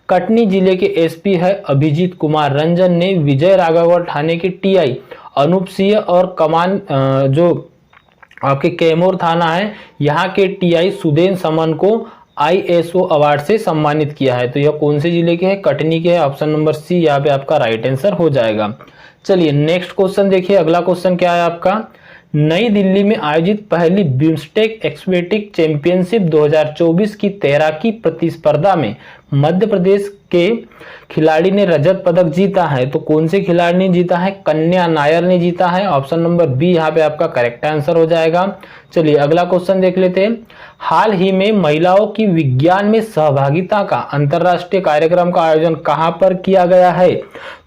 कटनी जिले के एसपी है अभिजीत कुमार रंजन ने विजय राघवगढ़ थाने के टीआई अनूप सिंह और कमान जो आपके कैमूर थाना है यहाँ के टीआई सुदेन समन को आईएसओ अवार्ड से सम्मानित किया है। तो यह कौन से जिले के है, कटनी के है। ऑप्शन नंबर सी यहाँ पे आपका राइट आंसर हो जाएगा। चलिए नेक्स्ट क्वेश्चन देखिए। अगला क्वेश्चन क्या है आपका, नई दिल्ली में आयोजित पहली बिम्स्टेक एक्वेटिक चैंपियनशिप 2024 की तैराकी प्रतिस्पर्धा में मध्य प्रदेश के खिलाड़ी ने रजत पदक जीता है। तो कौन से खिलाड़ी ने जीता है, कन्या नायर ने जीता है। ऑप्शन नंबर बी यहाँ पे आपका करेक्ट आंसर हो जाएगा। चलिए अगला क्वेश्चन देख लेते हैं। हाल ही में महिलाओं की विज्ञान में सहभागिता का अंतरराष्ट्रीय कार्यक्रम का आयोजन कहां पर किया गया है।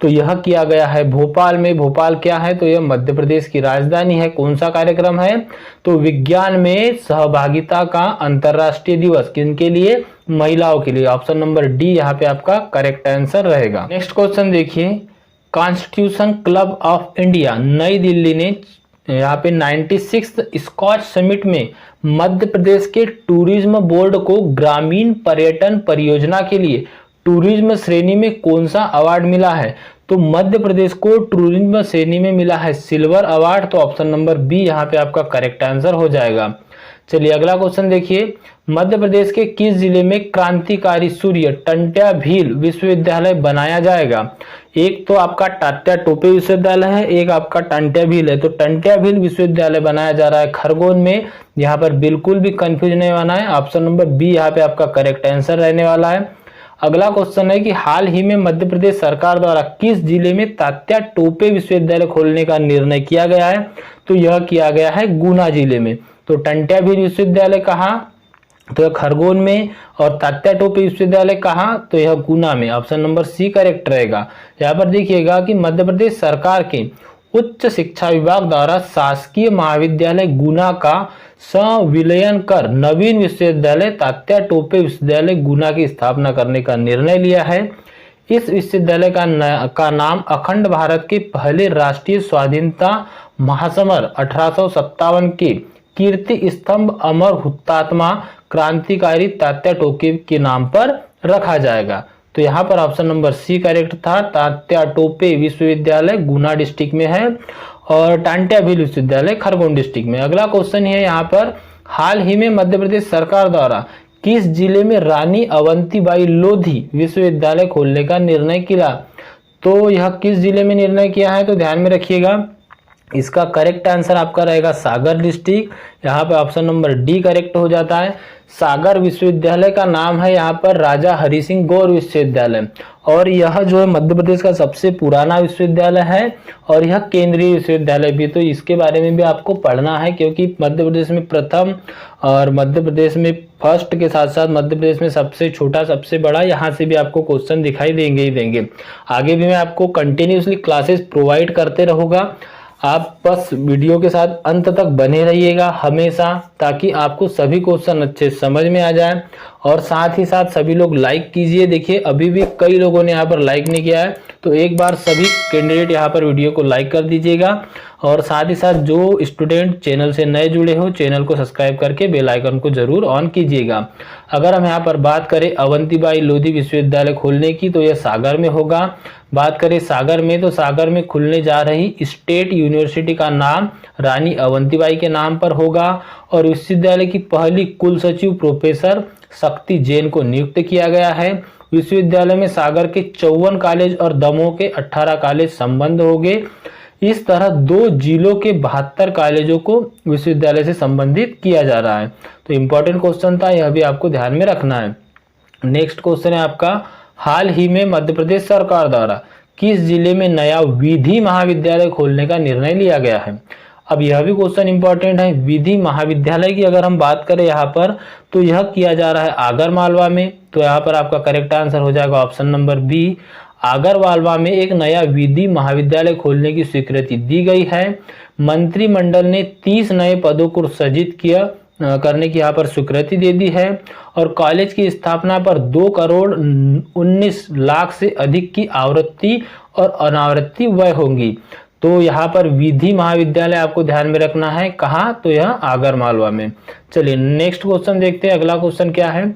तो यह किया गया है भोपाल में। भोपाल क्या है, तो यह मध्य प्रदेश की राजधानी है। कौन सा कार्यक्रम है, तो विज्ञान में सहभागिता का अंतरराष्ट्रीय दिवस, किनके लिए, महिलाओं के लिए। ऑप्शन नंबर डी यहाँ पे आपका करेक्ट आंसर रहेगा। नेक्स्ट क्वेश्चन देखिए। कॉन्स्टिट्यूशन क्लब ऑफ इंडिया नई दिल्ली ने यहाँ पे 96th स्कॉच समिट में मध्य प्रदेश के टूरिज्म बोर्ड को ग्रामीण पर्यटन परियोजना के लिए टूरिज्म श्रेणी में कौन सा अवार्ड मिला है। तो मध्य प्रदेश को टूरिज्म श्रेणी में मिला है सिल्वर अवार्ड। तो ऑप्शन नंबर बी यहाँ पे आपका करेक्ट आंसर हो जाएगा। चलिए अगला क्वेश्चन देखिए। मध्य प्रदेश के किस जिले में क्रांतिकारी सूर्य टंट्या भील विश्वविद्यालय बनाया जाएगा। एक तो आपका तात्या टोपे विश्वविद्यालय है, एक आपका टंट्या भील है। तो टंट्या भील विश्वविद्यालय बनाया जा रहा है खरगोन में। यहाँ पर बिल्कुल भी कंफ्यूज नहीं होना है। ऑप्शन नंबर बी यहाँ पे आपका करेक्ट आंसर रहने वाला है। अगला क्वेश्चन है कि हाल ही में मध्य प्रदेश सरकार द्वारा किस जिले में तात्या टोपे विश्वविद्यालय खोलने का निर्णय किया गया है। तो यह किया गया है गुना जिले में। तो टंट्या भील विश्वविद्यालय कहाँ, तो यह खरगोन में। और तात्या टोपे विश्वविद्यालय कहाँ, तो यह गुना में। ऑप्शन नंबर सी करेक्ट रहेगा। यहाँ पर देखिएगा कि मध्य प्रदेश सरकार के उच्च शिक्षा विभाग द्वारा शासकीय महाविद्यालय गुना का संविलयन कर नवीन विश्वविद्यालय तात्या टोपे विश्वविद्यालय गुना की स्थापना करने का निर्णय लिया है। इस विश्वविद्यालय का नाम अखंड भारत के पहले राष्ट्रीय स्वाधीनता महासमर 1857 के कीर्ति स्तंभ अमर हुतात्मा क्रांतिकारी तात्या टोपे के नाम पर रखा जाएगा। तो यहाँ पर ऑप्शन नंबर सी करेक्ट था। तात्या टोपे विश्वविद्यालय गुना डिस्ट्रिक्ट में है और टांट्या भील विश्वविद्यालय खरगोन डिस्ट्रिक्ट में। अगला क्वेश्चन है यहाँ पर, हाल ही में मध्य प्रदेश सरकार द्वारा किस जिले में रानी अवंतीबाई लोधी विश्वविद्यालय खोलने का निर्णय किया? तो यह किस जिले में निर्णय किया है? तो ध्यान में रखिएगा, इसका करेक्ट आंसर आपका रहेगा सागर डिस्ट्रिक्ट। यहाँ पे ऑप्शन नंबर डी करेक्ट हो जाता है। सागर विश्वविद्यालय का नाम है यहाँ पर राजा हरि सिंह गौर विश्वविद्यालय और यह जो है मध्य प्रदेश का सबसे पुराना विश्वविद्यालय है और यह केंद्रीय विश्वविद्यालय भी। तो इसके बारे में भी आपको पढ़ना है क्योंकि मध्य प्रदेश में प्रथम और मध्य प्रदेश में फर्स्ट के साथ साथ मध्य प्रदेश में सबसे छोटा सबसे बड़ा, यहाँ से भी आपको क्वेश्चन दिखाई देंगे ही देंगे। आगे भी मैं आपको कंटिन्यूसली क्लासेस प्रोवाइड करते रहूँगा, आप बस वीडियो के साथ अंत तक बने रहिएगा हमेशा, ताकि आपको सभी क्वेश्चन अच्छे समझ में आ जाए। और साथ ही साथ सभी लोग लाइक कीजिए। देखिए अभी भी कई लोगों ने यहाँ पर लाइक नहीं किया है, तो एक बार सभी कैंडिडेट यहाँ पर वीडियो को लाइक कर दीजिएगा। और साथ ही साथ जो स्टूडेंट चैनल से नए जुड़े हो, चैनल को सब्सक्राइब करके बेल आइकन को जरूर ऑन कीजिएगा। अगर हम यहाँ पर बात करें अवंतीबाई लोधी विश्वविद्यालय खोलने की, तो यह सागर में होगा। बात करें सागर में, तो सागर में खुलने जा रही स्टेट यूनिवर्सिटी का नाम रानी अवंतीबाई के नाम पर होगा और विश्वविद्यालय की पहली कुल सचिव प्रोफेसर शक्ति जैन को नियुक्त किया गया है। विश्वविद्यालय में सागर के 54 कॉलेज और दमोह के 18 कॉलेज संबद्ध होंगे। इस तरह 2 जिलों के 72 कॉलेजों को विश्वविद्यालय से संबंधित किया जा रहा है। तो इंपॉर्टेंट क्वेश्चन था, यह भी आपको ध्यान में रखना है। नेक्स्ट क्वेश्चन है आपका, हाल ही में मध्य प्रदेश सरकार द्वारा किस जिले में नया विधि महाविद्यालय खोलने का निर्णय लिया गया है? अब यह भी क्वेश्चन इंपॉर्टेंट है। विधि महाविद्यालय की अगर हम बात करें यहाँ पर, तो यह किया जा रहा है आगरमालवा में। तो यहाँ पर आपका करेक्ट आंसर हो जाएगा ऑप्शन नंबर बी। आगरमालवा में एक नया विधि महाविद्यालय खोलने की स्वीकृति दी गई है। मंत्रिमंडल ने 30 नए पदों को सृजित करने की यहाँ पर स्वीकृति दे दी है और कॉलेज की स्थापना पर 2 करोड़ 19 लाख से अधिक की आवृत्ति और अनावृत्ति व्यय होंगी। तो यहाँ पर विधि महाविद्यालय आपको ध्यान में रखना है। कहाँ? तो यह आगरमालवा में। चलिए नेक्स्ट क्वेश्चन देखते हैं। अगला क्वेश्चन क्या है?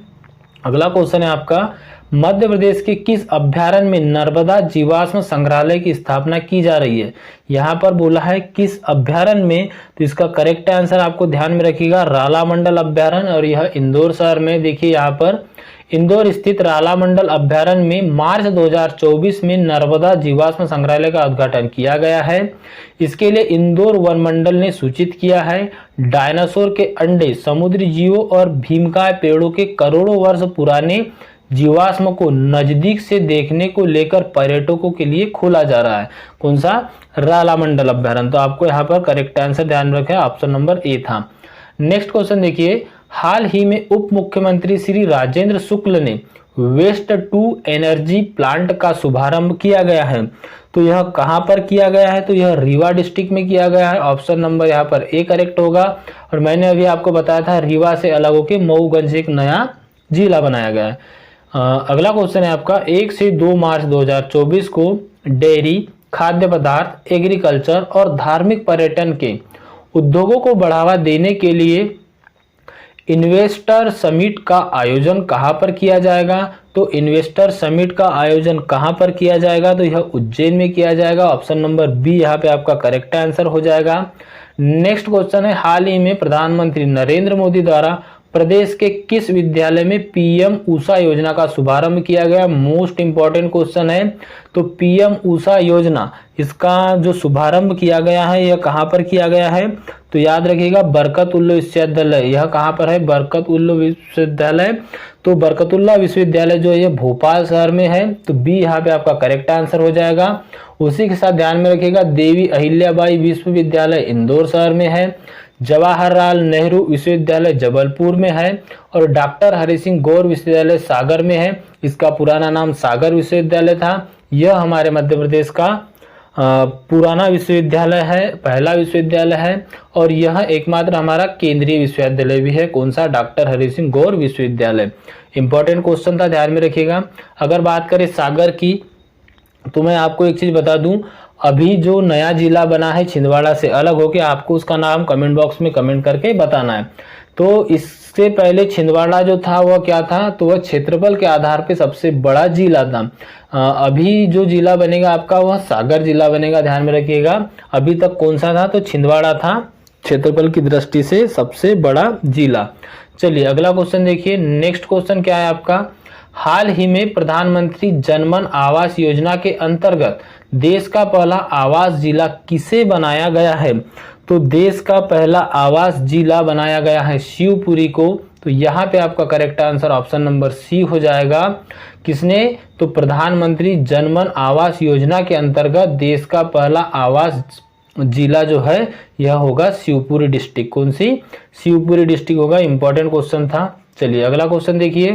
अगला क्वेश्चन है आपका, मध्य प्रदेश के किस अभ्यारण्य में नर्मदा जीवाश्म संग्रहालय की स्थापना की जा रही है? यहाँ पर बोला है किस अभ्यारण्य में, तो इसका करेक्ट आंसर आपको ध्यान में रखिएगा रालामंडल अभ्यारण्य और यह इंदौर शहर में। देखिए यहाँ पर इंदौर स्थित रालामंडल अभ्यारण्य में मार्च 2024 में नर्मदा जीवाश्म संग्रहालय का उद्घाटन किया गया है। इसके लिए इंदौर वन मंडल ने सूचित किया है। डायनासोर के अंडे, समुद्री जीवों और भीमकाय पेड़ों के करोड़ों वर्ष पुराने जीवाश्म को नजदीक से देखने को लेकर पर्यटकों के लिए खोला जा रहा है। कौन सा? रालामंडल अभ्यारण्य। तो आपको यहाँ पर करेक्ट आंसर ध्यान रखें, ऑप्शन नंबर ए था। नेक्स्ट क्वेश्चन देखिए, हाल ही में उप मुख्यमंत्री श्री राजेंद्र शुक्ल ने वेस्ट टू एनर्जी प्लांट का शुभारंभ किया गया है। तो यह कहां पर किया गया है? तो यह रीवा डिस्ट्रिक्ट में किया गया है। ऑप्शन नंबर यहाँ पर ए करेक्ट होगा। और मैंने अभी आपको बताया था रीवा से अलग होकर मऊगंज से एक नया जिला बनाया गया है। अगला क्वेश्चन है आपका, 1 से 2 मार्च 2024 को डेयरी, खाद्य पदार्थ, एग्रीकल्चर और धार्मिक पर्यटन के उद्योगों को बढ़ावा देने के लिए इन्वेस्टर समिट का आयोजन कहां पर किया जाएगा? तो इन्वेस्टर समिट का आयोजन कहां पर किया जाएगा? तो यह उज्जैन में किया जाएगा। ऑप्शन नंबर बी यहाँ पे आपका करेक्ट आंसर हो जाएगा। नेक्स्ट क्वेश्चन है, हाल ही में प्रधानमंत्री नरेंद्र मोदी द्वारा प्रदेश के किस विद्यालय में पीएम ऊषा योजना का शुभारंभ किया गया? मोस्ट इंपॉर्टेंट क्वेश्चन है। तो पीएम ऊषा योजना, इसका जो शुभारंभ किया गया है यह कहां पर किया गया है? तो याद रखिएगा बरकतुल्लाह विश्वविद्यालय। यह कहां पर है? बरकतुल्लाह विश्वविद्यालय। तो बरकतुल्लाह विश्वविद्यालय जो है ये भोपाल शहर में है। तो बी यहाँ पे आपका करेक्ट आंसर हो जाएगा। उसी के साथ ध्यान में रखिएगा देवी अहिल्याबाई विश्वविद्यालय इंदौर शहर में है। जवाहरलाल नेहरू विश्वविद्यालय जबलपुर में है और डॉक्टर हरि सिंह गौर विश्वविद्यालय सागर में है। इसका पुराना नाम सागर विश्वविद्यालय था। यह हमारे मध्य प्रदेश का पुराना विश्वविद्यालय है, पहला विश्वविद्यालय है और यह एकमात्र हमारा केंद्रीय विश्वविद्यालय भी है। कौन सा? डॉक्टर हरि सिंह गौर विश्वविद्यालय। इंपॉर्टेंट क्वेश्चन था, ध्यान में रखिएगा। अगर बात करें सागर की, तो मैं आपको एक चीज बता दूं, अभी जो नया जिला बना है छिंदवाड़ा से अलग होकर, आपको उसका नाम कमेंट बॉक्स में कमेंट करके बताना है। तो इससे पहले छिंदवाड़ा जो था वह क्या था, तो वह क्षेत्रफल के आधार पे सबसे बड़ा जिला था। अभी जो जिला बनेगा आपका वह सागर जिला बनेगा, ध्यान में रखिएगा। अभी तक कौन सा था, तो छिंदवाड़ा था क्षेत्रफल की दृष्टि से सबसे बड़ा जिला। चलिए अगला क्वेश्चन देखिए। नेक्स्ट क्वेश्चन क्या है आपका, हाल ही में प्रधानमंत्री जनमन आवास योजना के अंतर्गत देश का पहला आवास जिला किसे बनाया गया है। तो देश का पहला आवास जिला बनाया गया है शिवपुरी को। तो यहाँ पे आपका correct answer option number C हो जाएगा। किसने, तो प्रधानमंत्री जनमन आवास योजना के अंतर्गत देश का पहला आवास जिला जो है यह होगा शिवपुरी डिस्ट्रिक्ट। कौन सी, शिवपुरी डिस्ट्रिक्ट होगा। इंपॉर्टेंट क्वेश्चन था। चलिए अगला क्वेश्चन देखिए।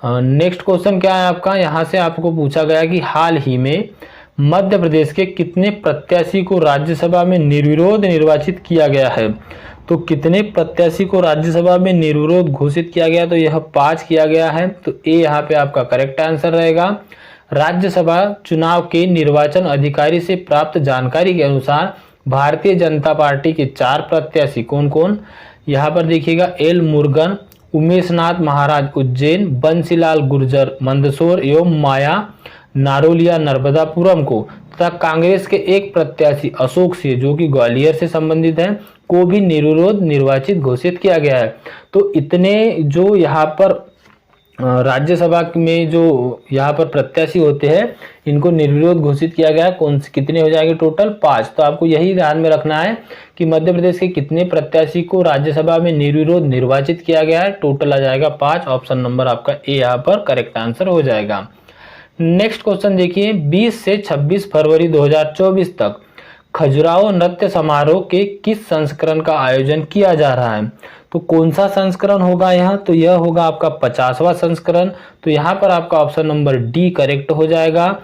नेक्स्ट क्वेश्चन क्या है आपका, यहाँ से आपको पूछा गया कि हाल ही में मध्य प्रदेश के कितने प्रत्याशी को राज्यसभा में निर्विरोध निर्वाचित किया गया है। तो कितने प्रत्याशी को राज्यसभा में निर्विरोध घोषित किया गया, तो यह 5 किया गया है। तो ए यहाँ पे आपका करेक्ट आंसर रहेगा। राज्यसभा चुनाव के निर्वाचन अधिकारी से प्राप्त जानकारी के अनुसार भारतीय जनता पार्टी के 4 प्रत्याशी कौन कौन, यहाँ पर देखिएगा एल मुरुगन, उमेश नाथ महाराज उज्जैन, बंसीलाल गुर्जर मंदसौर एवं माया नारोलिया नर्मदापुरम को, तथा कांग्रेस के एक प्रत्याशी अशोक सिंह जो कि ग्वालियर से संबंधित है को भी निर्विरोध निर्वाचित घोषित किया गया है। तो इतने जो यहाँ पर राज्यसभा में जो यहाँ पर प्रत्याशी होते हैं इनको निर्विरोध घोषित किया गया। कौन से कितने हो जाएंगे, टोटल 5। तो आपको यही ध्यान में रखना है कि मध्य प्रदेश के कितने प्रत्याशी को राज्यसभा में निर्विरोध निर्वाचित किया गया है। टोटल आ जाएगा 5। ऑप्शन नंबर आपका ए यहाँ पर करेक्ट आंसर हो जाएगा। नेक्स्ट क्वेश्चन देखिए। 20 से 26 फरवरी 2024 तक खजुराहो नृत्य समारोह के किस संस्करण का आयोजन किया जा रहा है। तो कौन सा संस्करण होगा यहाँ, तो यह होगा आपका 50वां संस्करण। तो यहाँ पर आपका ऑप्शन नंबर डी करेक्ट हो जाएगा।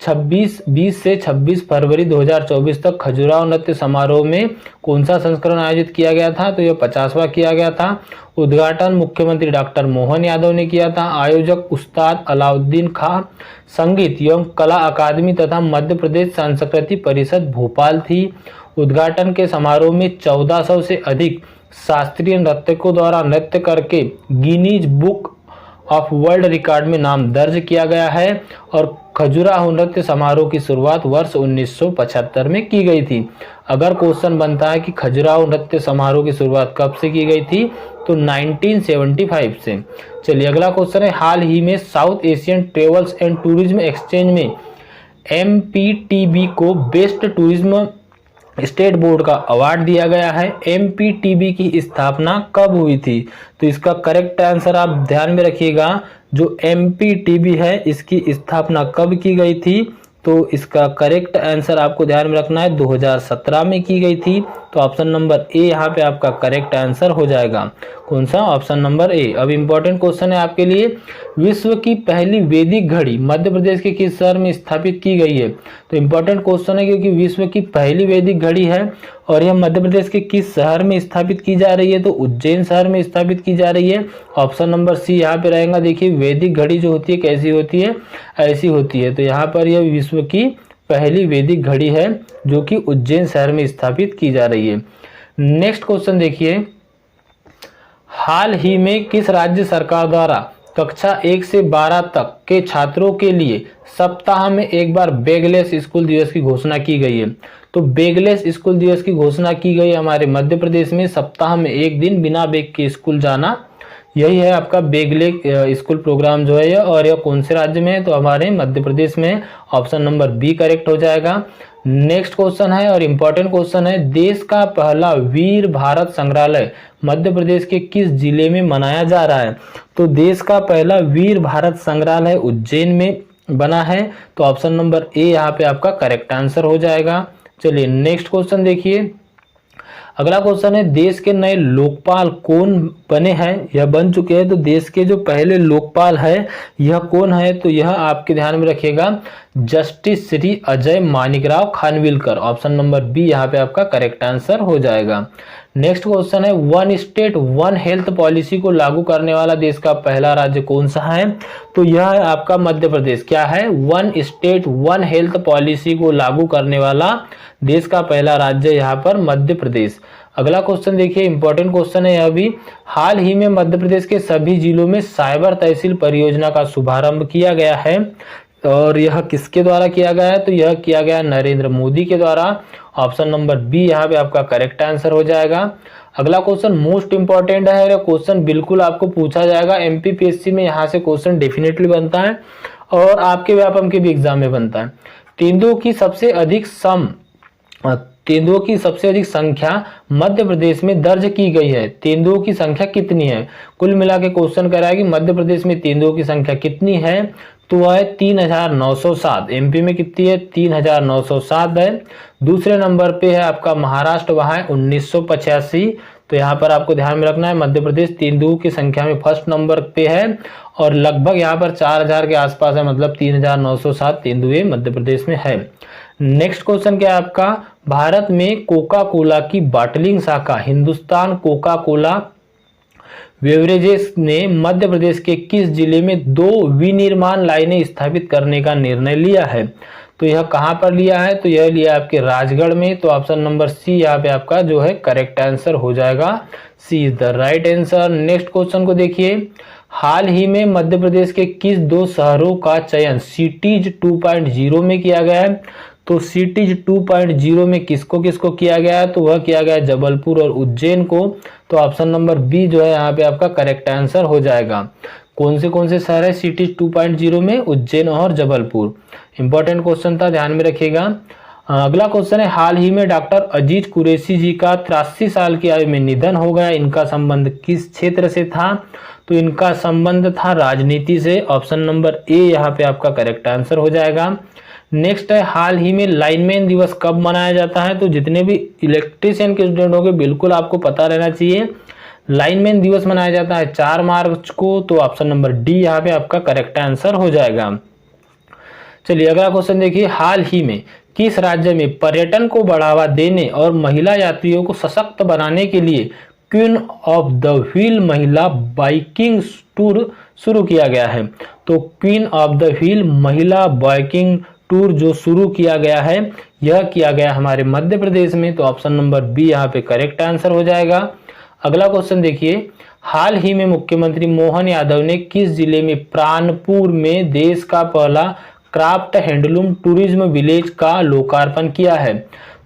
20 से 26 फरवरी 2024 तक खजुराहो नृत्य समारोह में कौन सा संस्करण आयोजित किया गया था, तो यह 50वां किया गया था। उद्घाटन मुख्यमंत्री डॉक्टर मोहन यादव ने किया था। आयोजक उस्ताद अलाउद्दीन खां, संगीत एवं कला अकादमी तथा मध्य प्रदेश सांस्कृतिक परिषद भोपाल थी। उद्घाटन के समारोह में 1400 से अधिक शास्त्रीय नर्तकों द्वारा नृत्य करके Guinness book of world record में नाम दर्ज किया गया है। और खजुराहो नृत्य समारोह की शुरुआत वर्ष 1975 में की गई थी। अगर क्वेश्चन बनता है कि खजुराहो नृत्य समारोह की शुरुआत कब से की गई थी, तो 1975 से। चलिए अगला क्वेश्चन है। हाल ही में south Asian travels and tourism exchange में MPTB को बेस्ट टूरिज्म स्टेट बोर्ड का अवार्ड दिया गया है। MPTB की स्थापना कब हुई थी, तो इसका करेक्ट आंसर आप ध्यान में रखिएगा। जो MPTB है इसकी स्थापना कब की गई थी, तो इसका करेक्ट आंसर आपको ध्यान में रखना है 2017 में की गई थी। तो ऑप्शन नंबर ए यहाँ पे आपका करेक्ट आंसर हो जाएगा। कौन सा, ऑप्शन नंबर ए। अब इंपॉर्टेंट क्वेश्चन है आपके लिए। विश्व की पहली वैदिक घड़ी मध्य प्रदेश के किस शहर में स्थापित की गई है। तो इंपॉर्टेंट क्वेश्चन है क्योंकि विश्व की पहली वैदिक घड़ी है और यह मध्य प्रदेश के किस शहर में स्थापित की जा रही है, तो उज्जैन शहर में स्थापित की जा रही है। ऑप्शन नंबर सी यहाँ पे रहेगा। देखिए वैदिक घड़ी जो होती है कैसी होती है, ऐसी होती है। तो यहाँ पर यह विश्व की पहली वैदिक घड़ी है जो कि उज्जैन शहर में स्थापित की जा रही है। नेक्स्ट क्वेश्चन देखिए। हाल ही में किस राज्य सरकार द्वारा कक्षा 1 से 12 तक के छात्रों के लिए सप्ताह में एक बार बैगलेस स्कूल दिवस की घोषणा की गई है। तो बैगलेस स्कूल दिवस की घोषणा की गई हमारे मध्य प्रदेश में। सप्ताह में एक दिन बिना बैग के स्कूल जाना, यही है आपका बैगलेस स्कूल प्रोग्राम जो है यह। और यह कौन से राज्य में है, तो हमारे मध्य प्रदेश में। ऑप्शन नंबर बी करेक्ट हो जाएगा। नेक्स्ट क्वेश्चन है और इम्पोर्टेंट क्वेश्चन है। देश का पहला वीर भारत संग्रहालय मध्य प्रदेश के किस जिले में मनाया जा रहा है। तो देश का पहला वीर भारत संग्रहालय उज्जैन में बना है। तो ऑप्शन नंबर ए यहाँ पे आपका करेक्ट आंसर हो जाएगा। चलिए नेक्स्ट क्वेश्चन देखिए। अगला क्वेश्चन है। देश के नए लोकपाल कौन बने हैं, यह बन चुके हैं। तो देश के जो पहले लोकपाल है यह कौन है, तो यह आपके ध्यान में रखिएगा justice Shri Ajay Manikrao Khanwilkar. Option number B यहाँ पे आपका करेक्ट आंसर हो जाएगा। नेक्स्ट क्वेश्चन है। One state one health policy को लागू करने वाला देश का पहला राज्य कौन सा है, तो यह है आपका मध्य प्रदेश। क्या है, one state one health policy को लागू करने वाला देश का पहला राज्य यहाँ पर मध्य प्रदेश। अगला क्वेश्चन देखिए, इंपॉर्टेंट क्वेश्चन है यह भी। हाल ही में मध्य प्रदेश के सभी जिलों में साइबर तहसील परियोजना का शुभारंभ किया गया है और यह किसके द्वारा किया गया है? तो यह किया गया नरेंद्र मोदी के द्वारा। ऑप्शन नंबर बी यहाँ पे आपका करेक्ट आंसर हो जाएगा। अगला क्वेश्चन मोस्ट इंपॉर्टेंट है, यह क्वेश्चन बिल्कुल आपको पूछा जाएगा एमपीपीएससी में, यहाँ से क्वेश्चन डेफिनेटली बनता है और आपके व्यापम के भी एग्जाम में बनता है। तेंदुओं की सबसे अधिक संख्या मध्य प्रदेश में दर्ज की गई है। तेंदुओं की संख्या कितनी है? कुल मिला के क्वेश्चन कह रहा है कि मध्य प्रदेश में तेंदुओं की संख्या कितनी है, तो वह है 3907। एमपी में कितनी है? 3907 है। दूसरे नंबर पे है आपका महाराष्ट्र, वहां है 1985। तो यहाँ पर आपको ध्यान में रखना है मध्य प्रदेश तेंदुओं की संख्या में फर्स्ट नंबर पे है और लगभग यहाँ पर 4000 के आसपास है, मतलब 3907 तेंदुए मध्य प्रदेश में है। नेक्स्ट क्वेश्चन क्या है आपका, भारत में कोका कोला की बॉटलिंग शाखा हिंदुस्तान कोका कोला बेवरेजेस ने मध्य प्रदेश के किस जिले में 2 विनिर्माण लाइनें स्थापित करने का निर्णय लिया है? तो यह कहां पर लिया है? तो यह लिया आपके राजगढ़ में। तो ऑप्शन नंबर सी यहाँ पे आपका जो है करेक्ट आंसर हो जाएगा। C is the right answer. Next question को देखिए, हाल ही में मध्य प्रदेश के किस 2 शहरों का चयन सिटीज 2.0 में किया गया है? तो सिटीज 2.0 में किसको किसको किया गया है? तो वह किया गया जबलपुर और उज्जैन को। तो ऑप्शन नंबर बी जो है यहाँ पे आपका करेक्ट आंसर हो जाएगा। कौन से शहर है सिटीज 2.0 में? उज्जैन और जबलपुर। इंपॉर्टेंट क्वेश्चन था, ध्यान में रखिएगा। अगला क्वेश्चन है, हाल ही में डॉक्टर अजीज कुरैशी जी का 83 साल की आयु में निधन हो गया, इनका संबंध किस क्षेत्र से था? तो इनका संबंध था राजनीति से। ऑप्शन नंबर ए यहाँ पे आपका करेक्ट आंसर हो जाएगा। नेक्स्ट है, हाल ही में लाइनमैन दिवस कब मनाया जाता है? तो जितने भी इलेक्ट्रीशियन के स्टूडेंट होंगे बिल्कुल आपको पता रहना चाहिए, लाइनमैन दिवस मनाया जाता है 4 मार्च को। तो ऑप्शन नंबर डी यहाँ पे आपका करेक्ट आंसर हो जाएगा। चलिए अगला क्वेश्चन देखिए, हाल ही में किस राज्य में पर्यटन को बढ़ावा देने और महिला यात्रियों को सशक्त बनाने के लिए क्वीन ऑफ द व्हील महिला बाइकिंग टूर शुरू किया गया है? तो क्वीन ऑफ द व्हील महिला बाइकिंग टूर जो शुरू किया गया है, यह किया गया हमारे मध्य प्रदेश में। तो ऑप्शन नंबर बी यहाँ पे करेक्ट आंसर हो जाएगा। अगला क्वेश्चन देखिए, हाल ही में मुख्यमंत्री मोहन यादव ने किस जिले में प्राणपुर में देश का पहला क्राफ्ट हैंडलूम टूरिज्म विलेज का लोकार्पण किया है?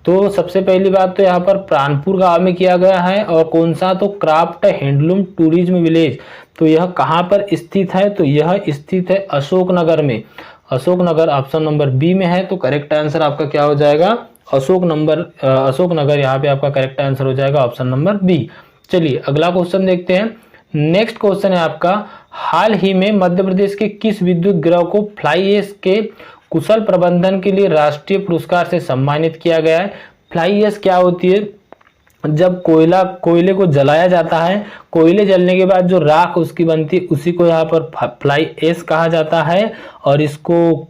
तो सबसे पहली बात तो यहाँ पर प्राणपुर गांव में किया गया है और कौन सा? तो क्राफ्ट हैंडलूम टूरिज्म विलेज। तो यह कहाँ पर स्थित है? तो यह स्थित है अशोकनगर में। अशोकनगर ऑप्शन नंबर बी में है। तो करेक्ट आंसर आपका क्या हो जाएगा? अशोकनगर यहाँ पे आपका करेक्ट आंसर हो जाएगा ऑप्शन नंबर बी। चलिए अगला क्वेश्चन देखते हैं। नेक्स्ट क्वेश्चन है आपका, हाल ही में मध्य प्रदेश के किस विद्युत गृह को फ्लाई ऐश के कुशल प्रबंधन के लिए राष्ट्रीय पुरस्कार से सम्मानित किया गया है? फ्लाई ऐश क्या होती है? जब कोयले को जलाया जाता है, कोयले जलने के बाद जो राख उसकी बनती है उसी को यहाँ पर फ्लाई ऐश कहा जाता है। और इसको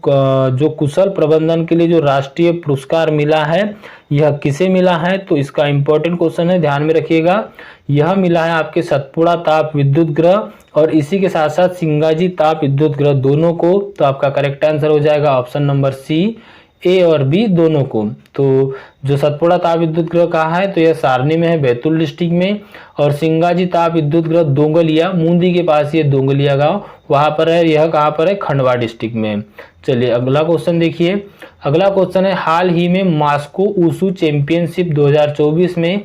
जो कुशल प्रबंधन के लिए जो राष्ट्रीय पुरस्कार मिला है, यह किसे मिला है? तो इसका इंपॉर्टेंट क्वेश्चन है, ध्यान में रखिएगा। यह मिला है आपके सतपुड़ा ताप विद्युत गृह और इसी के साथ साथ सिंगाजी ताप विद्युत गृह दोनों को। तो आपका करेक्ट आंसर हो जाएगा ऑप्शन नंबर सी, ए और बी दोनों को। तो जो सतपुड़ा ताप विद्युत गृह कहा है, तो यह सारनी में है, बैतूल डिस्ट्रिक्ट में। और सिंगाजी ताप विद्युत गृह दोंगलिया, मूंदी के पास ये दोंगलिया गांव वहां पर है। यह कहां पर है? खंडवा डिस्ट्रिक्ट में। चलिए अगला क्वेश्चन देखिए। अगला क्वेश्चन है, हाल ही में मास्को ऊसू चैंपियनशिप 2024 में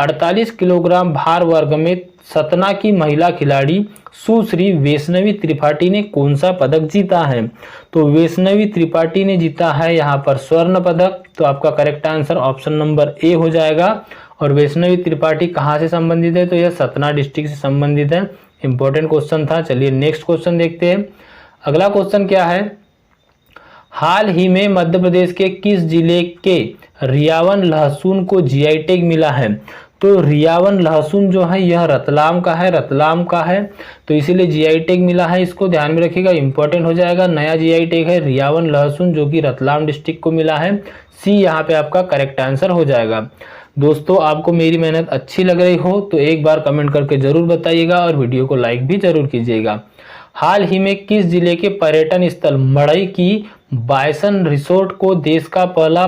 48 किलोग्राम भार वर्ग में सतना की महिला खिलाड़ी सुश्री वैष्णवी त्रिपाठी ने कौन सा पदक जीता है? तो वैष्णवी त्रिपाठी ने जीता है यहाँ पर स्वर्ण पदक। तो आपका correct answer option number A हो जाएगा। और वैष्णवी त्रिपाठी कहाँ से संबंधित है? तो यह सतना डिस्ट्रिक्ट से संबंधित है। इंपॉर्टेंट क्वेश्चन था। चलिए नेक्स्ट क्वेश्चन देखते हैं। अगला क्वेश्चन क्या है, हाल ही में मध्य प्रदेश के किस जिले के रियावन लहसुन को जीआई टैग मिला है? तो रियावन लहसुन जो है यह रतलाम का है, तो इसीलिए जीआई टैग मिला है। इसको ध्यान में रखिएगा, इंपॉर्टेंट हो जाएगा। नया जीआई टैग है रियावन लहसुन जो कि रतलाम डिस्ट्रिक्ट को मिला है। सी यहाँ पे आपका करेक्ट आंसर हो जाएगा। दोस्तों आपको मेरी मेहनत अच्छी लग रही हो तो एक बार कमेंट करके जरूर बताइएगा और वीडियो को लाइक भी जरूर कीजिएगा। हाल ही में किस जिले के पर्यटन स्थल मड़ई की बायसन रिसोर्ट को देश का पहला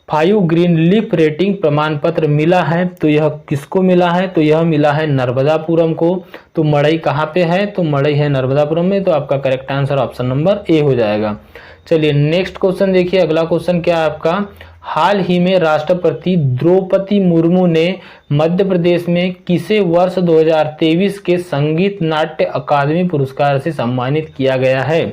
5 ग्रीन लीफ रेटिंग प्रमाण पत्र मिला है। तो यह किसको मिला है? तो यह मिला है नर्मदापुरम को। तो मड़ई कहाँ पे है? तो मड़ई है नर्मदापुरम में। तो आपका correct answer option number A हो जाएगा। चलिए नेक्स्ट क्वेश्चन देखिए। अगला क्वेश्चन क्या है आपका? हाल ही में राष्ट्रपति द्रौपदी मुर्मू ने मध्य प्रदेश में किसे वर्ष 2023 के संगीत नाट्य अकादमी पुरस्कार से सम्मानित किया गया है?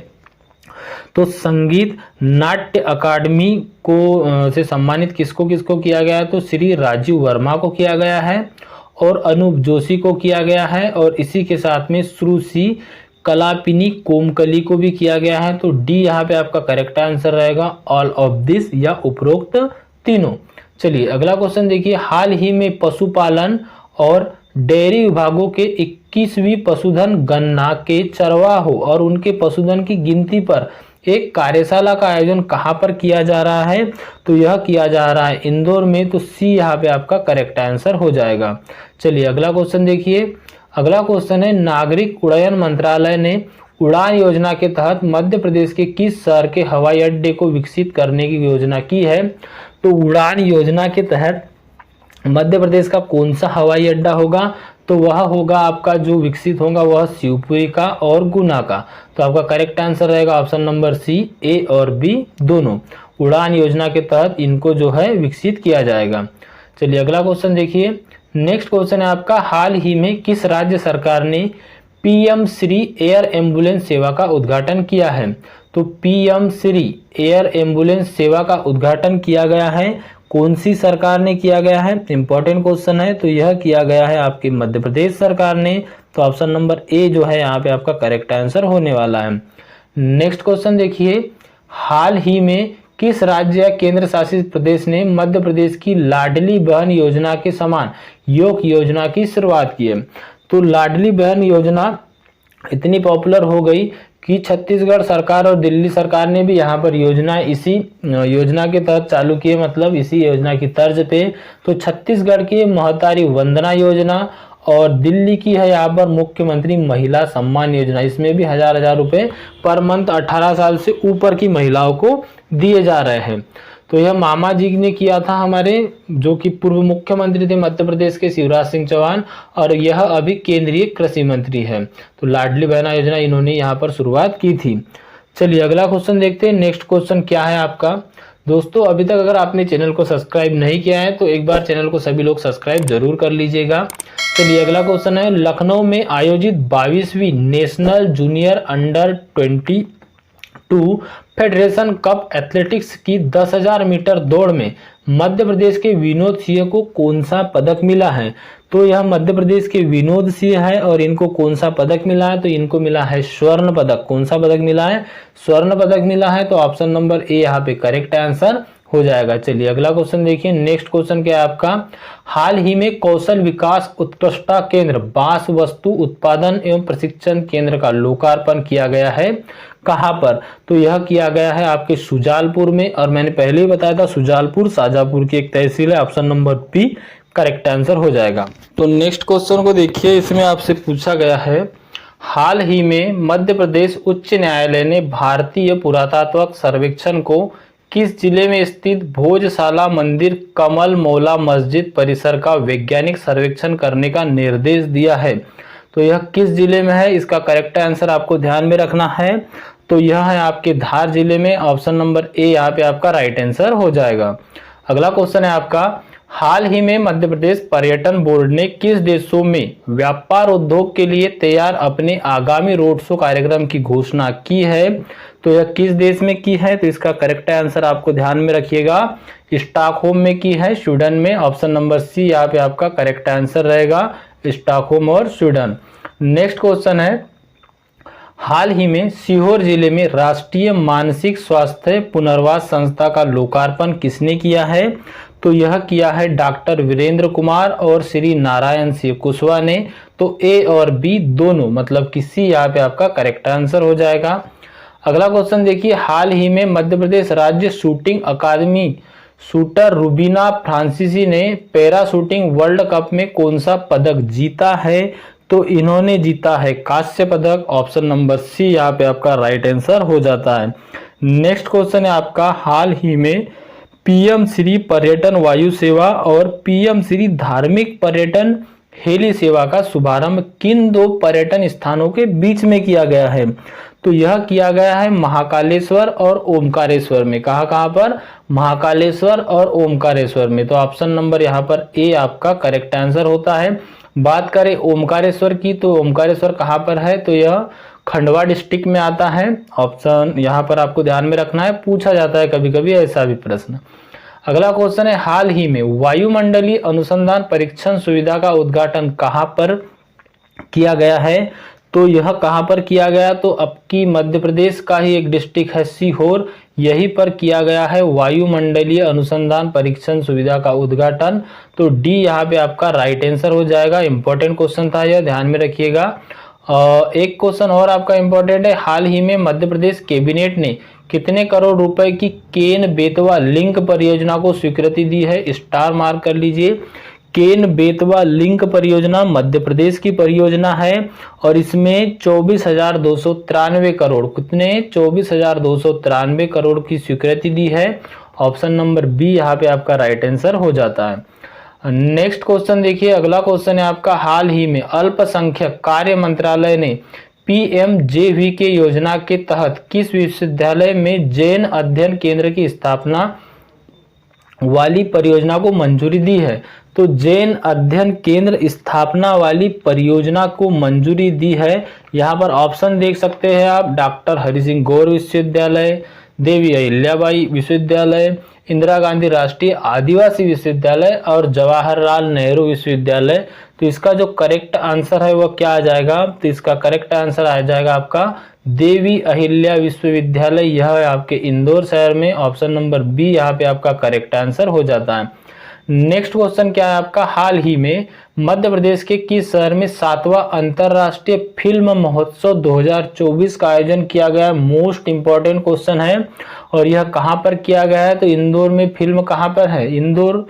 तो संगीत नाट्य अकादमी को से सम्मानित किसको किसको किया गया है? तो श्री राजीव वर्मा को किया गया है और अनूप जोशी को किया गया है और इसी के साथ में श्रुति कलापिनी कोमकली को भी किया गया है। तो डी यहाँ पे आपका करेक्ट आंसर रहेगा, ऑल ऑफ दिस या उपरोक्त तीनों। चलिए अगला क्वेश्चन देखिए। हाल ही में पशुपालन और डेयरी विभागों के 21वीं पशुधन गणना के चरवाहों और उनके पशुधन की गिनती पर एक कार्यशाला का आयोजन कहाँ पर किया जा रहा है? तो यह किया जा रहा है इंदौर में। तो सी यहाँ पे आपका करेक्ट आंसर हो जाएगा। चलिए अगला क्वेश्चन देखिए। अगला क्वेश्चन है, नागरिक उड्डयन मंत्रालय ने उड़ान योजना के तहत मध्य प्रदेश के किस शहर के हवाई अड्डे को विकसित करने की योजना की है? तो उड़ान योजना के तहत मध्य प्रदेश का कौन सा हवाई अड्डा होगा? तो वह होगा आपका जो विकसित होगा वह शिवपुरी का और गुना का। तो आपका करेक्ट आंसर रहेगा ऑप्शन नंबर सी, ए और बी दोनों। उड़ान योजना के तहत इनको जो है विकसित किया जाएगा। चलिए अगला क्वेश्चन देखिए। नेक्स्ट क्वेश्चन है आपका, हाल ही में किस राज्य सरकार ने पीएम श्री एयर एम्बुलेंस सेवा का उद्घाटन किया है? तो पीएम श्री एयर एम्बुलेंस सेवा का उद्घाटन किया गया है, कौन सी सरकार ने किया गया है? इंपॉर्टेंट क्वेश्चन है। तो यह किया गया है आपकी मध्य प्रदेश सरकार ने। तो ऑप्शन नंबर ए जो है यहाँ पे आपका करेक्ट आंसर होने वाला है। नेक्स्ट क्वेश्चन देखिए। हाल ही में किस राज्य या केंद्र शासित प्रदेश ने मध्य प्रदेश की लाडली बहन योजना के समान योग योजना की शुरुआत की है? तो लाडली बहन योजना इतनी पॉपुलर हो गई कि छत्तीसगढ़ सरकार और दिल्ली सरकार ने भी यहाँ पर योजना इसी योजना के तहत चालू की है, मतलब इसी योजना की तर्ज पे। तो छत्तीसगढ़ की महतारी वंदना योजना और दिल्ली की है यहाँ पर मुख्यमंत्री महिला सम्मान योजना। इसमें भी हजार रुपए पर मंथ 18 साल से ऊपर की महिलाओं को दिए जा रहे हैं। तो यह मामा जी ने किया था हमारे, जो कि पूर्व मुख्यमंत्री थे मध्य प्रदेश के शिवराज सिंह चौहान, और यह अभी केंद्रीय कृषि मंत्री है। तो लाडली बहना योजना इन्होंने यहाँ पर शुरुआत की थी। चलिए अगला क्वेश्चन देखते हैं। नेक्स्ट क्वेश्चन क्या है आपका? दोस्तों अभी तक अगर आपने चैनल को सब्सक्राइब नहीं किया है तो एक बार चैनल को सभी लोग सब्सक्राइब जरूर कर लीजिएगा। चलिए अगला क्वेश्चन है, लखनऊ में आयोजित 22वीं national junior under 22 federation cup athletics की 10,000 मीटर दौड़ में मध्य प्रदेश के विनोद सिंह को कौन सा पदक मिला है? तो यह मध्य प्रदेश के विनोद सिंह है और इनको कौन सा पदक मिला है? तो इनको मिला है स्वर्ण पदक। कौन सा पदक मिला है? स्वर्ण पदक मिला है। तो ऑप्शन नंबर ए यहाँ पे करेक्ट आंसर हो जाएगा। चलिए अगला क्वेश्चन देखिए। नेक्स्ट क्वेश्चन क्या है आपका? हाल ही में कौशल विकास उत्कृष्टता केंद्र बांस वस्तु उत्पादन एवं प्रशिक्षण केंद्र का लोकार्पण किया गया है, कहां पर? तो यह किया गया है आपके सुजालपुर में, और मैंने पहले ही बताया था सुजालपुर शाजापुर की एक तहसील है। Option number B correct answer हो जाएगा। तो नेक्स्ट क्वेश्चन को देखिए। इसमें आपसे पूछा गया है, हाल ही में मध्य प्रदेश उच्च न्यायालय ने भारतीय पुरातत्व सर्वेक्षण को किस जिले में स्थित भोजशाला मंदिर कमल मौला मस्जिद परिसर का वैज्ञानिक सर्वेक्षण करने का निर्देश दिया है? तो यह किस जिले में है? इसका करेक्ट आंसर आपको ध्यान में रखना है। तो यह है आपके धार जिले में। ऑप्शन नंबर ए यहाँ पे आपका राइट आंसर हो जाएगा। अगला क्वेश्चन है आपका, हाल ही में मध्य प्रदेश पर्यटन बोर्ड ने किस देशों में व्यापार उद्योग के लिए तैयार अपने आगामी रोड शो कार्यक्रम की घोषणा की है? तो यह किस देश में की है? तो इसका करेक्ट आंसर आपको ध्यान में रखिएगा, स्टॉकहोम में की है, स्वीडन में। ऑप्शन नंबर सी यहाँ पे आपका करेक्ट आंसर रहेगा, स्टॉकहोम और स्वीडन। नेक्स्ट क्वेश्चन है, हाल ही में सीहोर जिले में राष्ट्रीय मानसिक स्वास्थ्य पुनर्वास संस्था का लोकार्पण किसने किया है? तो यह किया है डॉक्टर वीरेंद्र कुमार और श्री नारायण सिंह कुशवाहा ने। तो ए और बी दोनों, मतलब कि सी यहाँ पे आपका करेक्ट आंसर हो जाएगा। अगला क्वेश्चन देखिए, हाल ही में मध्य प्रदेश राज्य शूटिंग अकादमी शूटर रुबीना फ्रांसीसी ने पैरा शूटिंग वर्ल्ड कप में कौन सा पदक जीता है? तो इन्होंने जीता है कांस्य पदक। ऑप्शन नंबर सी यहाँ पे आपका राइट आंसर हो जाता है। नेक्स्ट क्वेश्चन है आपका, हाल ही में पीएम श्री पर्यटन वायु सेवा और पीएम श्री धार्मिक पर्यटन हेली सेवा का शुभारंभ किन दो पर्यटन स्थानों के बीच में किया गया है? तो यह किया गया है महाकालेश्वर और ओमकारेश्वर में। कहाँ पर? महाकालेश्वर और ओमकारेश्वर में। तो ऑप्शन नंबर यहाँ पर ए आपका करेक्ट आंसर होता है। बात करें ओमकारेश्वर की, तो ओमकारेश्वर कहाँ पर है? तो यह खंडवा डिस्ट्रिक्ट में आता है। ऑप्शन यहाँ पर आपको ध्यान में रखना है, पूछा जाता है कभी कभी ऐसा भी प्रश्न। अगला क्वेश्चन है, हाल ही में वायुमंडलीय अनुसंधान परीक्षण सुविधा का उद्घाटन कहाँ पर किया गया है? तो यह कहाँ पर किया गया? तो आपकी मध्य प्रदेश का ही एक डिस्ट्रिक्ट है सीहोर, यहीं पर किया गया है वायुमंडलीय अनुसंधान परीक्षण सुविधा का उद्घाटन। तो डी यहाँ पे आपका राइट आंसर हो जाएगा। इंपॉर्टेंट क्वेश्चन था यह, ध्यान में रखिएगा। एक क्वेश्चन और आपका इंपॉर्टेंट है, हाल ही में मध्य प्रदेश कैबिनेट ने कितने करोड़ रुपए की केन बेतवा लिंक परियोजना को स्वीकृति दी है? स्टार मार्क कर लीजिए। केन बेतवा लिंक परियोजना मध्य प्रदेश की परियोजना है और इसमें 24,293 करोड़, कितने? 24,293 करोड़ की स्वीकृति दी है। ऑप्शन नंबर बी यहाँ पे आपका राइट आंसर हो जाता है। नेक्स्ट क्वेश्चन देखिए, अगला क्वेश्चन है आपका, हाल ही में अल्पसंख्यक कार्य मंत्रालय ने पीएमजेवीके योजना के तहत किस विश्वविद्यालय में जैन अध्ययन केंद्र की स्थापना वाली परियोजना को मंजूरी दी है? तो जैन अध्ययन केंद्र स्थापना वाली परियोजना को मंजूरी दी है। यहाँ पर ऑप्शन देख सकते हैं आप, डॉक्टर हरि सिंह गौर विश्वविद्यालय, देवी अहिल्याबाई विश्वविद्यालय, इंदिरा गांधी राष्ट्रीय आदिवासी विश्वविद्यालय और जवाहरलाल नेहरू विश्वविद्यालय। तो इसका जो करेक्ट आंसर है वह क्या आ जाएगा? तो इसका करेक्ट आंसर आ जाएगा आपका देवी अहिल्या विश्वविद्यालय, यह है आपके इंदौर शहर में। ऑप्शन नंबर बी यहाँ पे आपका करेक्ट आंसर हो जाता है। नेक्स्ट क्वेश्चन क्या है आपका, हाल ही में मध्य प्रदेश के किस शहर में 7वां अंतरराष्ट्रीय फिल्म महोत्सव 2024 का आयोजन किया गया? मोस्ट इंपॉर्टेंट क्वेश्चन है और यह कहां पर किया गया है? तो इंदौर में। फिल्म कहां पर है? इंदौर।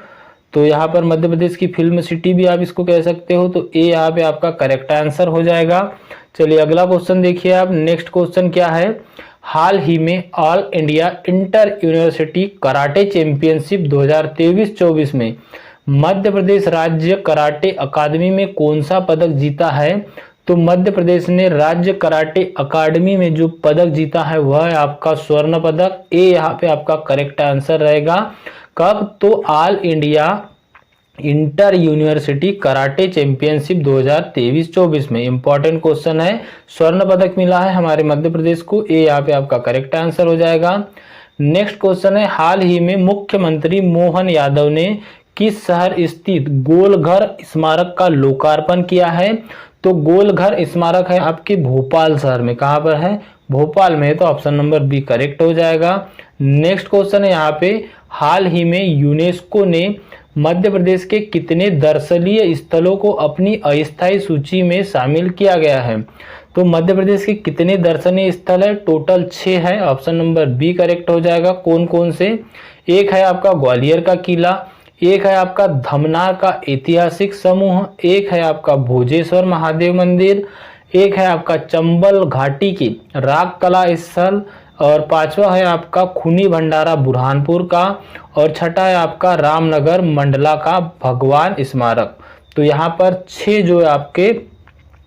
तो यहाँ पर मध्य प्रदेश की फिल्म सिटी भी आप इसको कह सकते हो। तो ए यहाँ पे आपका करेक्ट आंसर हो जाएगा। चलिए अगला क्वेश्चन देखिए आप। नेक्स्ट क्वेश्चन क्या है, हाल ही में all India inter university karate championship 2023-24 में मध्य प्रदेश राज्य कराटे अकादमी में कौन सा पदक जीता है? तो मध्य प्रदेश ने राज्य कराटे अकादमी में जो पदक जीता है वह है आपका स्वर्ण पदक। ए यहाँ पे आपका करेक्ट आंसर रहेगा। कब? तो all India inter university karate championship 2023-24 में। इंपॉर्टेंट क्वेश्चन है, स्वर्ण पदक मिला है हमारे मध्य प्रदेश को। ए यहाँ पे आपका करेक्ट आंसर हो जाएगा। नेक्स्ट क्वेश्चन है, हाल ही में मुख्यमंत्री मोहन यादव ने किस शहर स्थित गोलघर स्मारक का लोकार्पण किया है? तो गोलघर स्मारक है आपके भोपाल शहर में। कहाँ पर है? भोपाल में। तो ऑप्शन नंबर बी करेक्ट हो जाएगा। नेक्स्ट क्वेश्चन है यहाँ पे, हाल ही में यूनेस्को ने मध्य प्रदेश के कितने दर्शनीय स्थलों को अपनी अस्थायी सूची में शामिल किया गया है? तो मध्य प्रदेश के कितने दर्शनीय स्थल है? टोटल 6 है। ऑप्शन नंबर बी करेक्ट हो जाएगा। कौन कौन से? एक है आपका ग्वालियर का किला, एक है आपका धमनार का ऐतिहासिक समूह, एक है आपका भोजेश्वर महादेव मंदिर, एक है आपका चंबल घाटी की राग कला स्थल, और पांचवा है आपका खूनी भंडारा बुरहानपुर का, और छठा है आपका रामनगर मंडला का भगवान स्मारक। तो यहाँ पर 6 जो आपके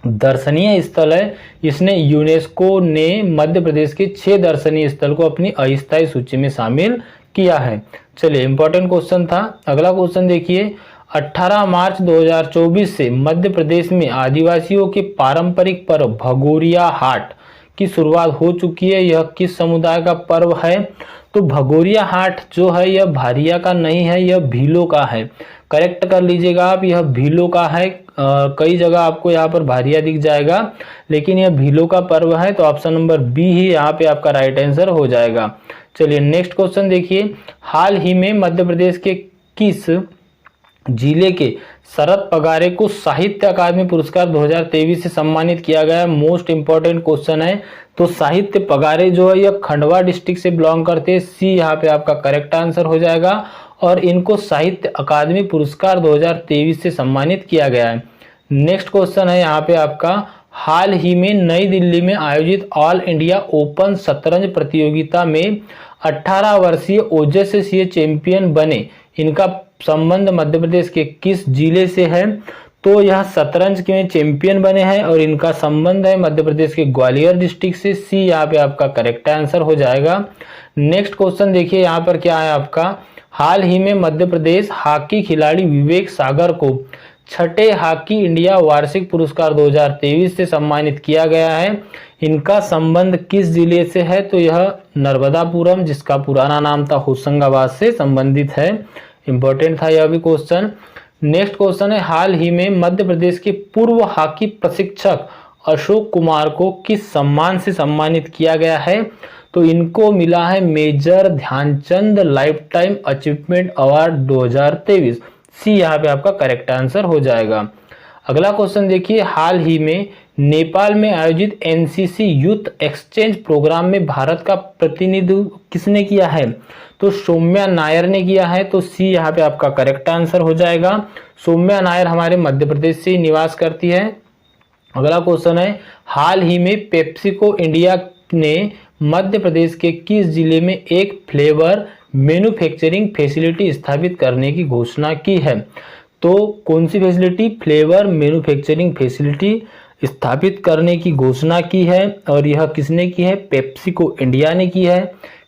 दर्शनीय स्थल है, इसने यूनेस्को ने मध्य प्रदेश के 6 दर्शनीय स्थल को अपनी अस्थायी सूची में शामिल किया है। चलिए इंपॉर्टेंट क्वेश्चन था। अगला क्वेश्चन देखिए, 18 मार्च 2024 से मध्य प्रदेश में आदिवासियों के पारंपरिक पर्व भगोरिया हाट की शुरुआत हो चुकी है। यह किस समुदाय का पर्व है? तो भगोरिया हाट जो है यह भारिया का नहीं है, यह भीलों का है। करेक्ट कर लीजिएगा आप, यह भीलों का है। कई जगह आपको यहाँ पर भारिया दिख जाएगा, लेकिन यह भीलों का पर्व है। तो ऑप्शन नंबर बी ही यहाँ पे आपका राइट आंसर हो जाएगा। चलिए नेक्स्ट क्वेश्चन देखिए, हाल ही में मध्य प्रदेश के किस जिले के शरद पगारे को साहित्य अकादमी पुरस्कार 2023 से सम्मानित किया गया है? मोस्ट इंपॉर्टेंट क्वेश्चन है। तो साहित्य पगारे जो है यह खंडवा डिस्ट्रिक्ट से बिलोंग करते हैं। सी यहाँ पे आपका करेक्ट आंसर हो जाएगा और इनको साहित्य अकादमी पुरस्कार 2023 से सम्मानित किया गया है। नेक्स्ट क्वेश्चन है यहाँ पे आपका, हाल ही में नई दिल्ली में आयोजित ऑल इंडिया ओपन शतरंज प्रतियोगिता में 18 वर्षीय ओजस्वी चैंपियन बने। इनका संबंध मध्य प्रदेश के किस जिले से है? तो यह शतरंज के चैंपियन बने हैं और इनका संबंध है मध्य प्रदेश के ग्वालियर डिस्ट्रिक्ट से। सी यहाँ पे आपका करेक्ट आंसर हो जाएगा। नेक्स्ट क्वेश्चन देखिए यहाँ पर क्या है आपका, हाल ही में मध्य प्रदेश हॉकी खिलाड़ी विवेक सागर को छठे हॉकी इंडिया वार्षिक पुरस्कार 2023 से सम्मानित किया गया है। इनका संबंध किस जिले से है? तो यह नर्मदापुरम, जिसका पुराना नाम था होशंगाबाद, से संबंधित है। इंपॉर्टेंट था यह भी क्वेश्चन। नेक्स्ट क्वेश्चन है, हाल ही में मध्य प्रदेश के पूर्व हॉकी प्रशिक्षक अशोक कुमार को किस सम्मान से सम्मानित किया गया है? तो इनको मिला है major Dhyan Chand lifetime achievement award 2023। C यहाँ पे आपका करेक्ट आंसर हो जाएगा। अगला क्वेश्चन देखिए, हाल ही में नेपाल में आयोजित एनसीसी यूथ एक्सचेंज प्रोग्राम में भारत का प्रतिनिधित्व किसने किया है? तो सौम्या नायर ने किया है। तो सी यहाँ पे आपका करेक्ट आंसर हो जाएगा। सौम्या नायर हमारे मध्य प्रदेश से निवास करती है। अगला क्वेश्चन है, हाल ही में पेप्सिको इंडिया ने मध्य प्रदेश के किस जिले में एक फ्लेवर मैन्युफैक्चरिंग फैसिलिटी स्थापित करने की घोषणा की है? तो कौन सी फैसिलिटी? फ्लेवर मैन्युफैक्चरिंग फैसिलिटी स्थापित करने की घोषणा की है और यह किसने की है? पेप्सिको इंडिया ने की है।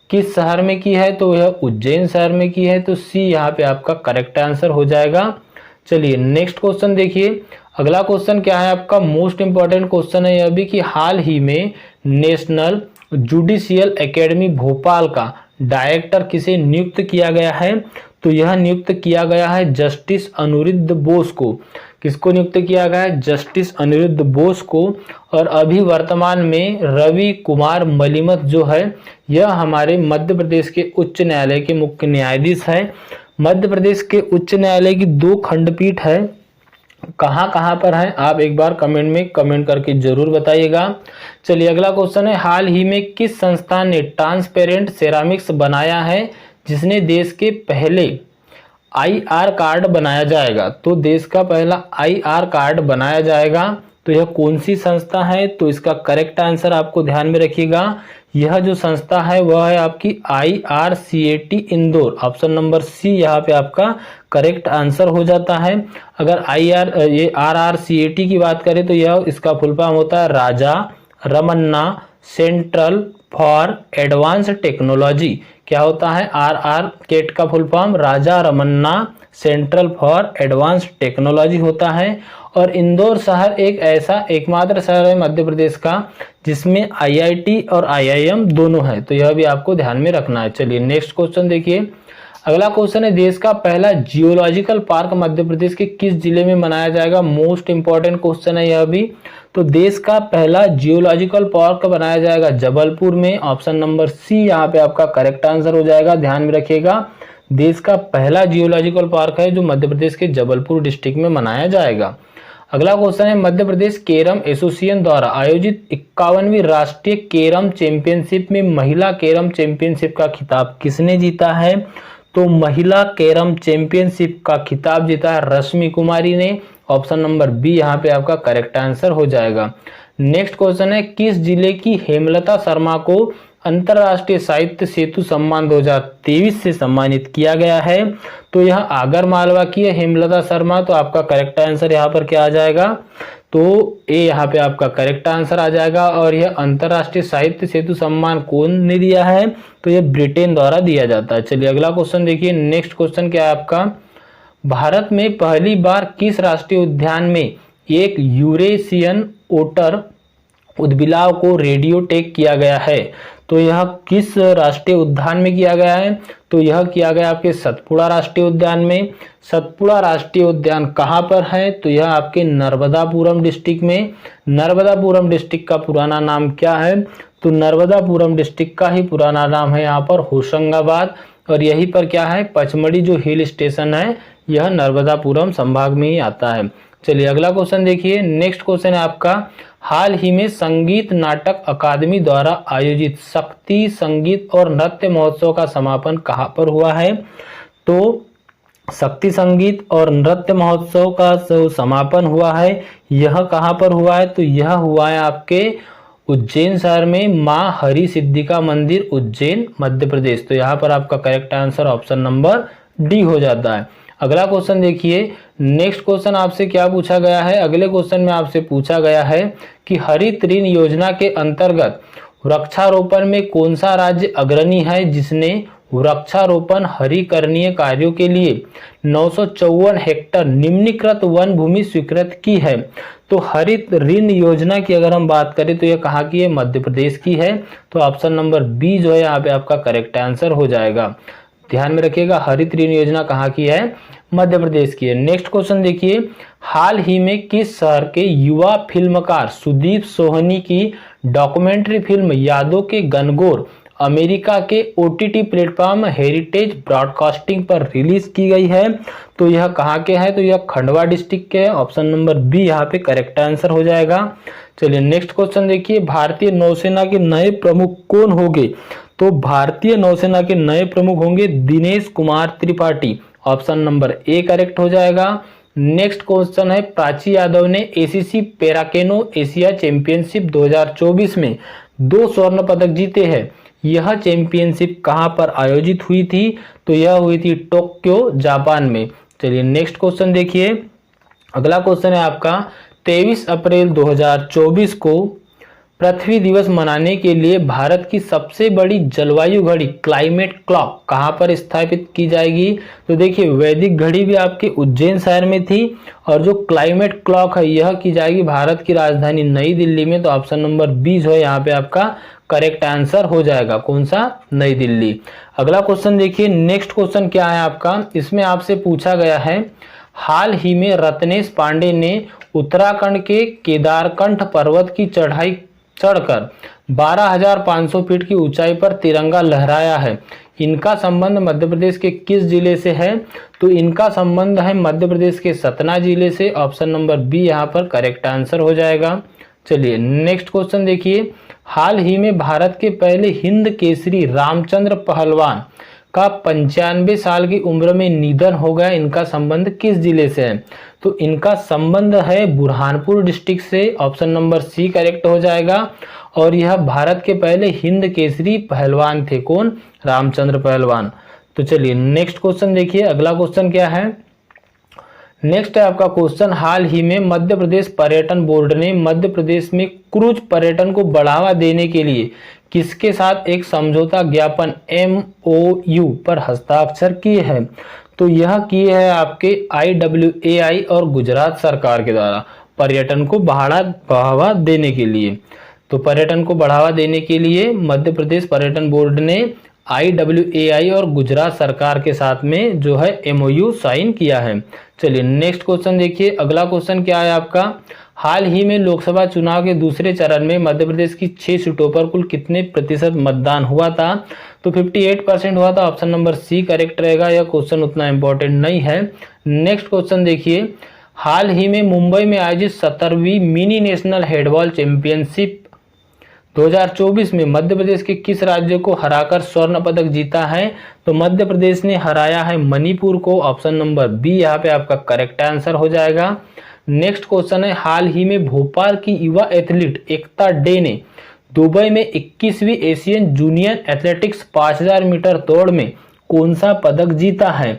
किस शहर में की है? तो यह उज्जैन शहर में की है। तो सी यहाँ पे आपका करेक्ट आंसर हो जाएगा। चलिए नेक्स्ट क्वेश्चन देखिए। अगला क्वेश्चन क्या है आपका, मोस्ट इंपॉर्टेंट क्वेश्चन है यह भी, कि हाल ही में नेशनल जुडिशियल एकेडमी भोपाल का डायरेक्टर किसे नियुक्त किया गया है? तो यह नियुक्त किया गया है जस्टिस अनिरुद्ध बोस को। किसको नियुक्त किया गया है? जस्टिस अनिरुद्ध बोस को। और अभी वर्तमान में रवि कुमार मलिमत जो है, यह हमारे मध्य प्रदेश के उच्च न्यायालय के मुख्य न्यायाधीश है। मध्य प्रदेश के उच्च न्यायालय की 2 खंडपीठ है। कहाँ कहाँ पर है आप एक बार कमेंट में कमेंट करके जरूर बताइएगा। चलिए अगला क्वेश्चन है, हाल ही में किस संस्थान ने ट्रांसपेरेंट सेरामिक्स बनाया है जिसने देश के पहले IR कार्ड बनाया जाएगा? तो देश का पहला IR कार्ड बनाया जाएगा, तो यह कौन सी संस्था है? तो इसका करेक्ट आंसर आपको ध्यान में रखिएगा। यह जो संस्था है वह है आपकी IRCAT Indore. Option number C यहाँ पे आपका करेक्ट आंसर हो जाता है। अगर RRCAT की बात करें तो यह इसका फुल फॉर्म होता है Raja Ramanna central for advance technology. क्या होता है? RRCAT का full form Raja Ramanna central for advance technology होता है। और इंदौर शहर एक ऐसा एकमात्र शहर है मध्य प्रदेश का जिसमें IIT और IIM दोनों है, तो यह भी आपको ध्यान में रखना है। चलिए नेक्स्ट क्वेश्चन देखिए। अगला क्वेश्चन है, देश का पहला जियोलॉजिकल पार्क मध्य प्रदेश के किस जिले में मनाया जाएगा? मोस्ट इंपॉर्टेंट क्वेश्चन है यह भी। तो देश का पहला जियोलॉजिकल पार्क बनाया जाएगा जबलपुर में। ऑप्शन नंबर सी यहाँ पे आपका करेक्ट आंसर हो जाएगा। ध्यान में रखिएगा, देश का पहला जियोलॉजिकल पार्क है जो मध्य प्रदेश के जबलपुर डिस्ट्रिक्ट में मनाया जाएगा। अगला क्वेश्चन है, मध्य प्रदेश कैरम एसोसिएशन द्वारा आयोजित 51वीं राष्ट्रीय कैरम चैंपियनशिप में महिला कैरम चैंपियनशिप का खिताब किसने जीता है? तो महिला कैरम चैंपियनशिप का खिताब जीता है रश्मि कुमारी ने। ऑप्शन नंबर बी यहाँ पे आपका करेक्ट आंसर हो जाएगा। नेक्स्ट क्वेश्चन है, किस जिले की हेमलता शर्मा को अंतरराष्ट्रीय साहित्य सेतु सम्मान 2023 से सम्मानित किया गया है? तो यह आगर मालवा की है हेमलता शर्मा। तो आपका करेक्ट आंसर यहाँ पर क्या आ जाएगा? तो ए यहाँ पे आपका करेक्ट आंसर आ जाएगा। और यह अंतरराष्ट्रीय साहित्य सेतु सम्मान कौन ने दिया है? तो यह ब्रिटेन द्वारा दिया जाता है। चलिए अगला क्वेश्चन देखिए। नेक्स्ट क्वेश्चन क्या है आपका, भारत में पहली बार किस राष्ट्रीय उद्यान में एक यूरेशियन ओटर उद्बिलाव को रेडियो टैग किया गया है? तो यह किस राष्ट्रीय उद्यान में किया गया है? तो यह किया गया आपके सतपुड़ा राष्ट्रीय उद्यान में। सतपुड़ा राष्ट्रीय उद्यान कहाँ पर है? तो यह आपके नर्मदापुरम डिस्ट्रिक्ट में। नर्मदापुरम डिस्ट्रिक्ट का पुराना नाम क्या है? तो नर्मदापुरम डिस्ट्रिक्ट का ही पुराना नाम है यहाँ पर होशंगाबाद। और यहीं पर क्या है, पचमढ़ी जो हिल स्टेशन है यह नर्मदापुरम संभाग में ही आता है। चलिए अगला क्वेश्चन देखिए। नेक्स्ट क्वेश्चन है आपका, हाल ही में संगीत नाटक अकादमी द्वारा आयोजित शक्ति संगीत और नृत्य महोत्सव का समापन कहाँ पर हुआ है? तो शक्ति संगीत और नृत्य महोत्सव का समापन हुआ है, यह कहाँ पर हुआ है? तो यह हुआ है आपके उज्जैन शहर में, मां हरि सिद्धिका मंदिर, उज्जैन, मध्य प्रदेश। तो यहाँ पर आपका correct answer option number D हो जाता है। अगला क्वेश्चन देखिए, नेक्स्ट क्वेश्चन आपसे क्या पूछा गया है? अगले क्वेश्चन में आपसे पूछा गया है कि हरित ऋण योजना के अंतर्गत वृक्षारोपण में कौन सा राज्य अग्रणी है जिसने वृक्षारोपण हरिकरणीय कार्यों के लिए 954 हेक्टेयर निम्नलिखित वन भूमि स्वीकृत की है। तो हरित ऋण योजना की अगर हम बात करें तो यह कहाँ की है? मध्य प्रदेश की है। तो ऑप्शन नंबर बी जो है यहाँ पे आपका करेक्ट आंसर हो जाएगा। ध्यान में रखिएगा, हरित ऋण योजना कहाँ की है? मध्य प्रदेश की है। नेक्स्ट क्वेश्चन देखिए, हाल ही में किस शहर के युवा फिल्मकार सुदीप सोहनी की डॉक्यूमेंट्री फिल्म यादों के गनगौर अमेरिका के OTT प्लेटफॉर्म हेरिटेज ब्रॉडकास्टिंग पर रिलीज की गई है? तो यह कहाँ के है? तो यह खंडवा डिस्ट्रिक्ट के है। ऑप्शन नंबर बी यहाँ पे करेक्ट आंसर हो जाएगा। चलिए नेक्स्ट क्वेश्चन देखिए, भारतीय नौसेना के नए प्रमुख कौन होंगे? तो भारतीय नौसेना के नए प्रमुख होंगे Dinesh Kumar Tripathi. Option number A correct हो जाएगा। नेक्स्ट क्वेश्चन है, प्राची यादव ने ACC पैराकेनो एशिया चैंपियनशिप 2024 में 2 स्वर्ण पदक जीते हैं। यह चैंपियनशिप कहां पर आयोजित हुई थी? तो यह हुई थी टोक्यो, जापान में। चलिए नेक्स्ट क्वेश्चन देखिए, अगला क्वेश्चन है आपका 23 अप्रैल 2024 को पृथ्वी दिवस मनाने के लिए भारत की सबसे बड़ी जलवायु घड़ी क्लाइमेट क्लॉक कहां पर स्थापित की जाएगी? तो देखिए, वैदिक घड़ी भी आपके उज्जैन शहर में थी और जो क्लाइमेट क्लॉक है यह की जाएगी भारत की राजधानी नई दिल्ली में। तो ऑप्शन नंबर बी जो है यहाँ पे आपका करेक्ट आंसर हो जाएगा। कौन सा? नई दिल्ली। अगला क्वेश्चन देखिए, नेक्स्ट क्वेश्चन क्या है आपका? इसमें आपसे पूछा गया है, हाल ही में रत्नेश पांडे ने उत्तराखंड के केदारकंठ पर्वत की चढ़ाई चढ़कर 12,500 फीट की ऊंचाई पर तिरंगा लहराया है। इनका संबंध मध्य प्रदेश के किस जिले से है? तो इनका संबंध है मध्य प्रदेश के सतना जिले से। ऑप्शन नंबर बी यहाँ पर करेक्ट आंसर हो जाएगा। चलिए नेक्स्ट क्वेश्चन देखिए, हाल ही में भारत के पहले हिंद केसरी रामचंद्र पहलवान का 95 साल की उम्र में निधन हो गया। इनका संबंध किस जिले से है? तो इनका संबंध है बुरहानपुर डिस्ट्रिक्ट से। ऑप्शन नंबर सी करेक्ट हो जाएगा। और यह भारत के पहले हिंद केसरी पहलवान थे। कौन? रामचंद्र पहलवान। तो चलिए नेक्स्ट क्वेश्चन देखिए, अगला क्वेश्चन क्या है? नेक्स्ट है आपका क्वेश्चन, हाल ही में मध्य प्रदेश पर्यटन बोर्ड ने मध्य प्रदेश में क्रूज पर्यटन को बढ़ावा देने के लिए किसके साथ एक समझौता ज्ञापन MOU पर हस्ताक्षर किए हैं? तो यह किए हैं आपके IWAI और गुजरात सरकार के द्वारा पर्यटन को बढ़ावा देने के लिए। तो पर्यटन को बढ़ावा देने के लिए मध्य प्रदेश पर्यटन बोर्ड ने IWAI और गुजरात सरकार के साथ में जो है MOU साइन किया है। चलिए नेक्स्ट क्वेश्चन देखिए, अगला क्वेश्चन क्या है आपका? हाल ही में लोकसभा चुनाव के दूसरे चरण में मध्य प्रदेश की 6 सीटों पर कुल कितने प्रतिशत मतदान हुआ था? तो 58% हुआ था। ऑप्शन नंबर सी करेक्ट रहेगा। यह क्वेश्चन उतना इंपॉर्टेंट नहीं है। नेक्स्ट क्वेश्चन देखिए, हाल ही में मुंबई में आयोजित 17वीं मिनी नेशनल हैंडबॉल चैंपियनशिप 2024 में मध्य प्रदेश के किस राज्य को हराकर स्वर्ण पदक जीता है? तो मध्य प्रदेश ने हराया है मणिपुर को। ऑप्शन नंबर बी यहाँ पे आपका करेक्ट आंसर हो जाएगा। नेक्स्ट क्वेश्चन है, हाल ही में भोपाल की युवा एथलीट एकता डे ने दुबई में 21वीं एशियन जूनियर एथलेटिक्स 5000 मीटर दौड़ में कौन सा पदक जीता है?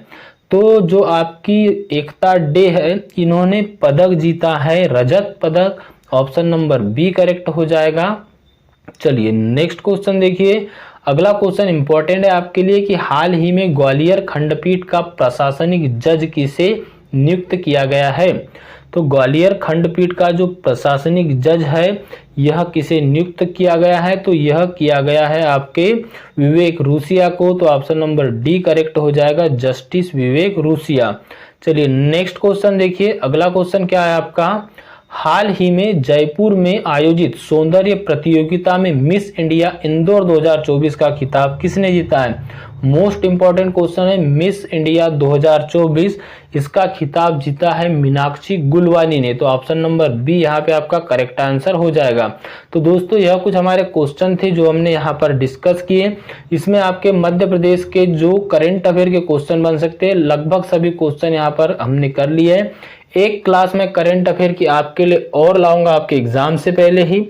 तो जो आपकी एकता डे है, इन्होंने पदक जीता है रजत पदक। ऑप्शन नंबर बी करेक्ट हो जाएगा। चलिए नेक्स्ट क्वेश्चन देखिए, अगला क्वेश्चन इंपॉर्टेंट है आपके लिए कि हाल ही में ग्वालियर खंडपीठ का प्रशासनिक जज किसे नियुक्त किया गया है? तो ग्वालियर खंडपीठ का जो प्रशासनिक जज है यह किसे नियुक्त किया गया है? तो यह किया गया है आपके विवेक रूसिया को। तो ऑप्शन नंबर डी करेक्ट हो जाएगा, जस्टिस विवेक रूसिया। चलिए नेक्स्ट क्वेश्चन देखिए, अगला क्वेश्चन क्या है आपका? हाल ही में जयपुर में आयोजित सौंदर्य प्रतियोगिता में मिस इंडिया इंदौर 2024 का खिताब किसने जीता है? मोस्ट इंपॉर्टेंट क्वेश्चन है, मिस इंडिया 2024 इसका खिताब जीता है मीनाक्षी गुलवानी ने। तो ऑप्शन नंबर बी यहाँ पे आपका करेक्ट आंसर हो जाएगा। तो दोस्तों यह कुछ हमारे क्वेश्चन थे जो हमने यहाँ पर डिस्कस किए। इसमें आपके मध्य प्रदेश के जो करंट अफेयर के क्वेश्चन बन सकते हैं, लगभग सभी क्वेश्चन यहाँ पर हमने कर लिए हैं। एक क्लास में करंट अफेयर की आपके लिए और लाऊंगा आपके एग्जाम से पहले ही।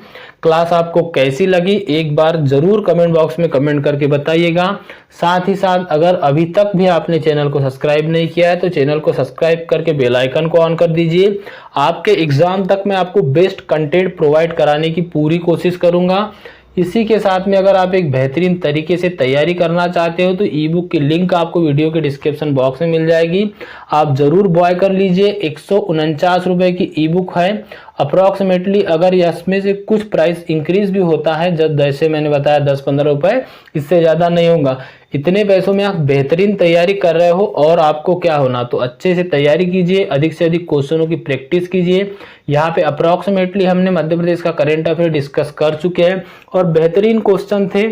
क्लास आपको कैसी लगी एक बार जरूर कमेंट बॉक्स में कमेंट करके बताइएगा। साथ ही साथ अगर अभी तक भी आपने चैनल को सब्सक्राइब नहीं किया है तो चैनल को सब्सक्राइब करके बेल आइकन को ऑन कर दीजिए। आपके एग्जाम तक मैं आपको बेस्ट कंटेंट प्रोवाइड कराने की पूरी कोशिश करूंगा। इसी के साथ में अगर आप एक बेहतरीन तरीके से तैयारी करना चाहते हो तो ई बुक की लिंक आपको वीडियो के डिस्क्रिप्शन बॉक्स में मिल जाएगी, आप जरूर बाय कर लीजिए। 149 रुपए की ई बुक है अप्रॉक्सीमेटली। अगर इसमें से कुछ प्राइस इंक्रीज भी होता है, जैसे मैंने बताया 10-15 रुपए, इससे ज्यादा नहीं होगा। इतने पैसों में आप बेहतरीन तैयारी कर रहे हो और आपको क्या होना, तो अच्छे से तैयारी कीजिए, अधिक से अधिक क्वेश्चनों की प्रैक्टिस कीजिए। यहाँ पे अप्रॉक्सीमेटली हमने मध्य प्रदेश का करंट अफेयर डिस्कस कर चुके हैं और बेहतरीन क्वेश्चन थे।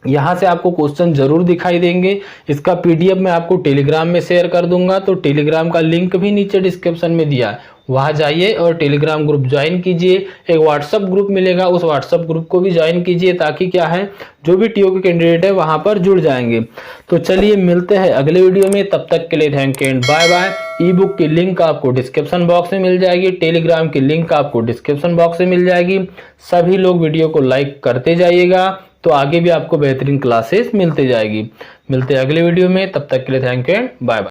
यहाँ से आपको क्वेश्चन जरूर दिखाई देंगे। इसका पीडीएफ मैं आपको टेलीग्राम में शेयर कर दूंगा, तो टेलीग्राम का लिंक भी नीचे डिस्क्रिप्शन में दिया है, वहां जाइए और टेलीग्राम ग्रुप ज्वाइन कीजिए। एक व्हाट्सएप ग्रुप मिलेगा, उस व्हाट्सएप ग्रुप को भी ज्वाइन कीजिए ताकि क्या है, जो भी टीओ के कैंडिडेट है वहां पर जुड़ जाएंगे। तो चलिए मिलते हैं अगले वीडियो में, तब तक के लिए thank you and bye bye. E book की लिंक आपको डिस्क्रिप्शन बॉक्स में मिल जाएगी, टेलीग्राम की लिंक आपको डिस्क्रिप्शन बॉक्स में मिल जाएगी। सभी लोग वीडियो को लाइक करते जाइएगा तो आगे भी आपको बेहतरीन क्लासेस मिलते जाएगी। मिलते हैं अगले वीडियो में, तब तक के लिए thank you and bye bye.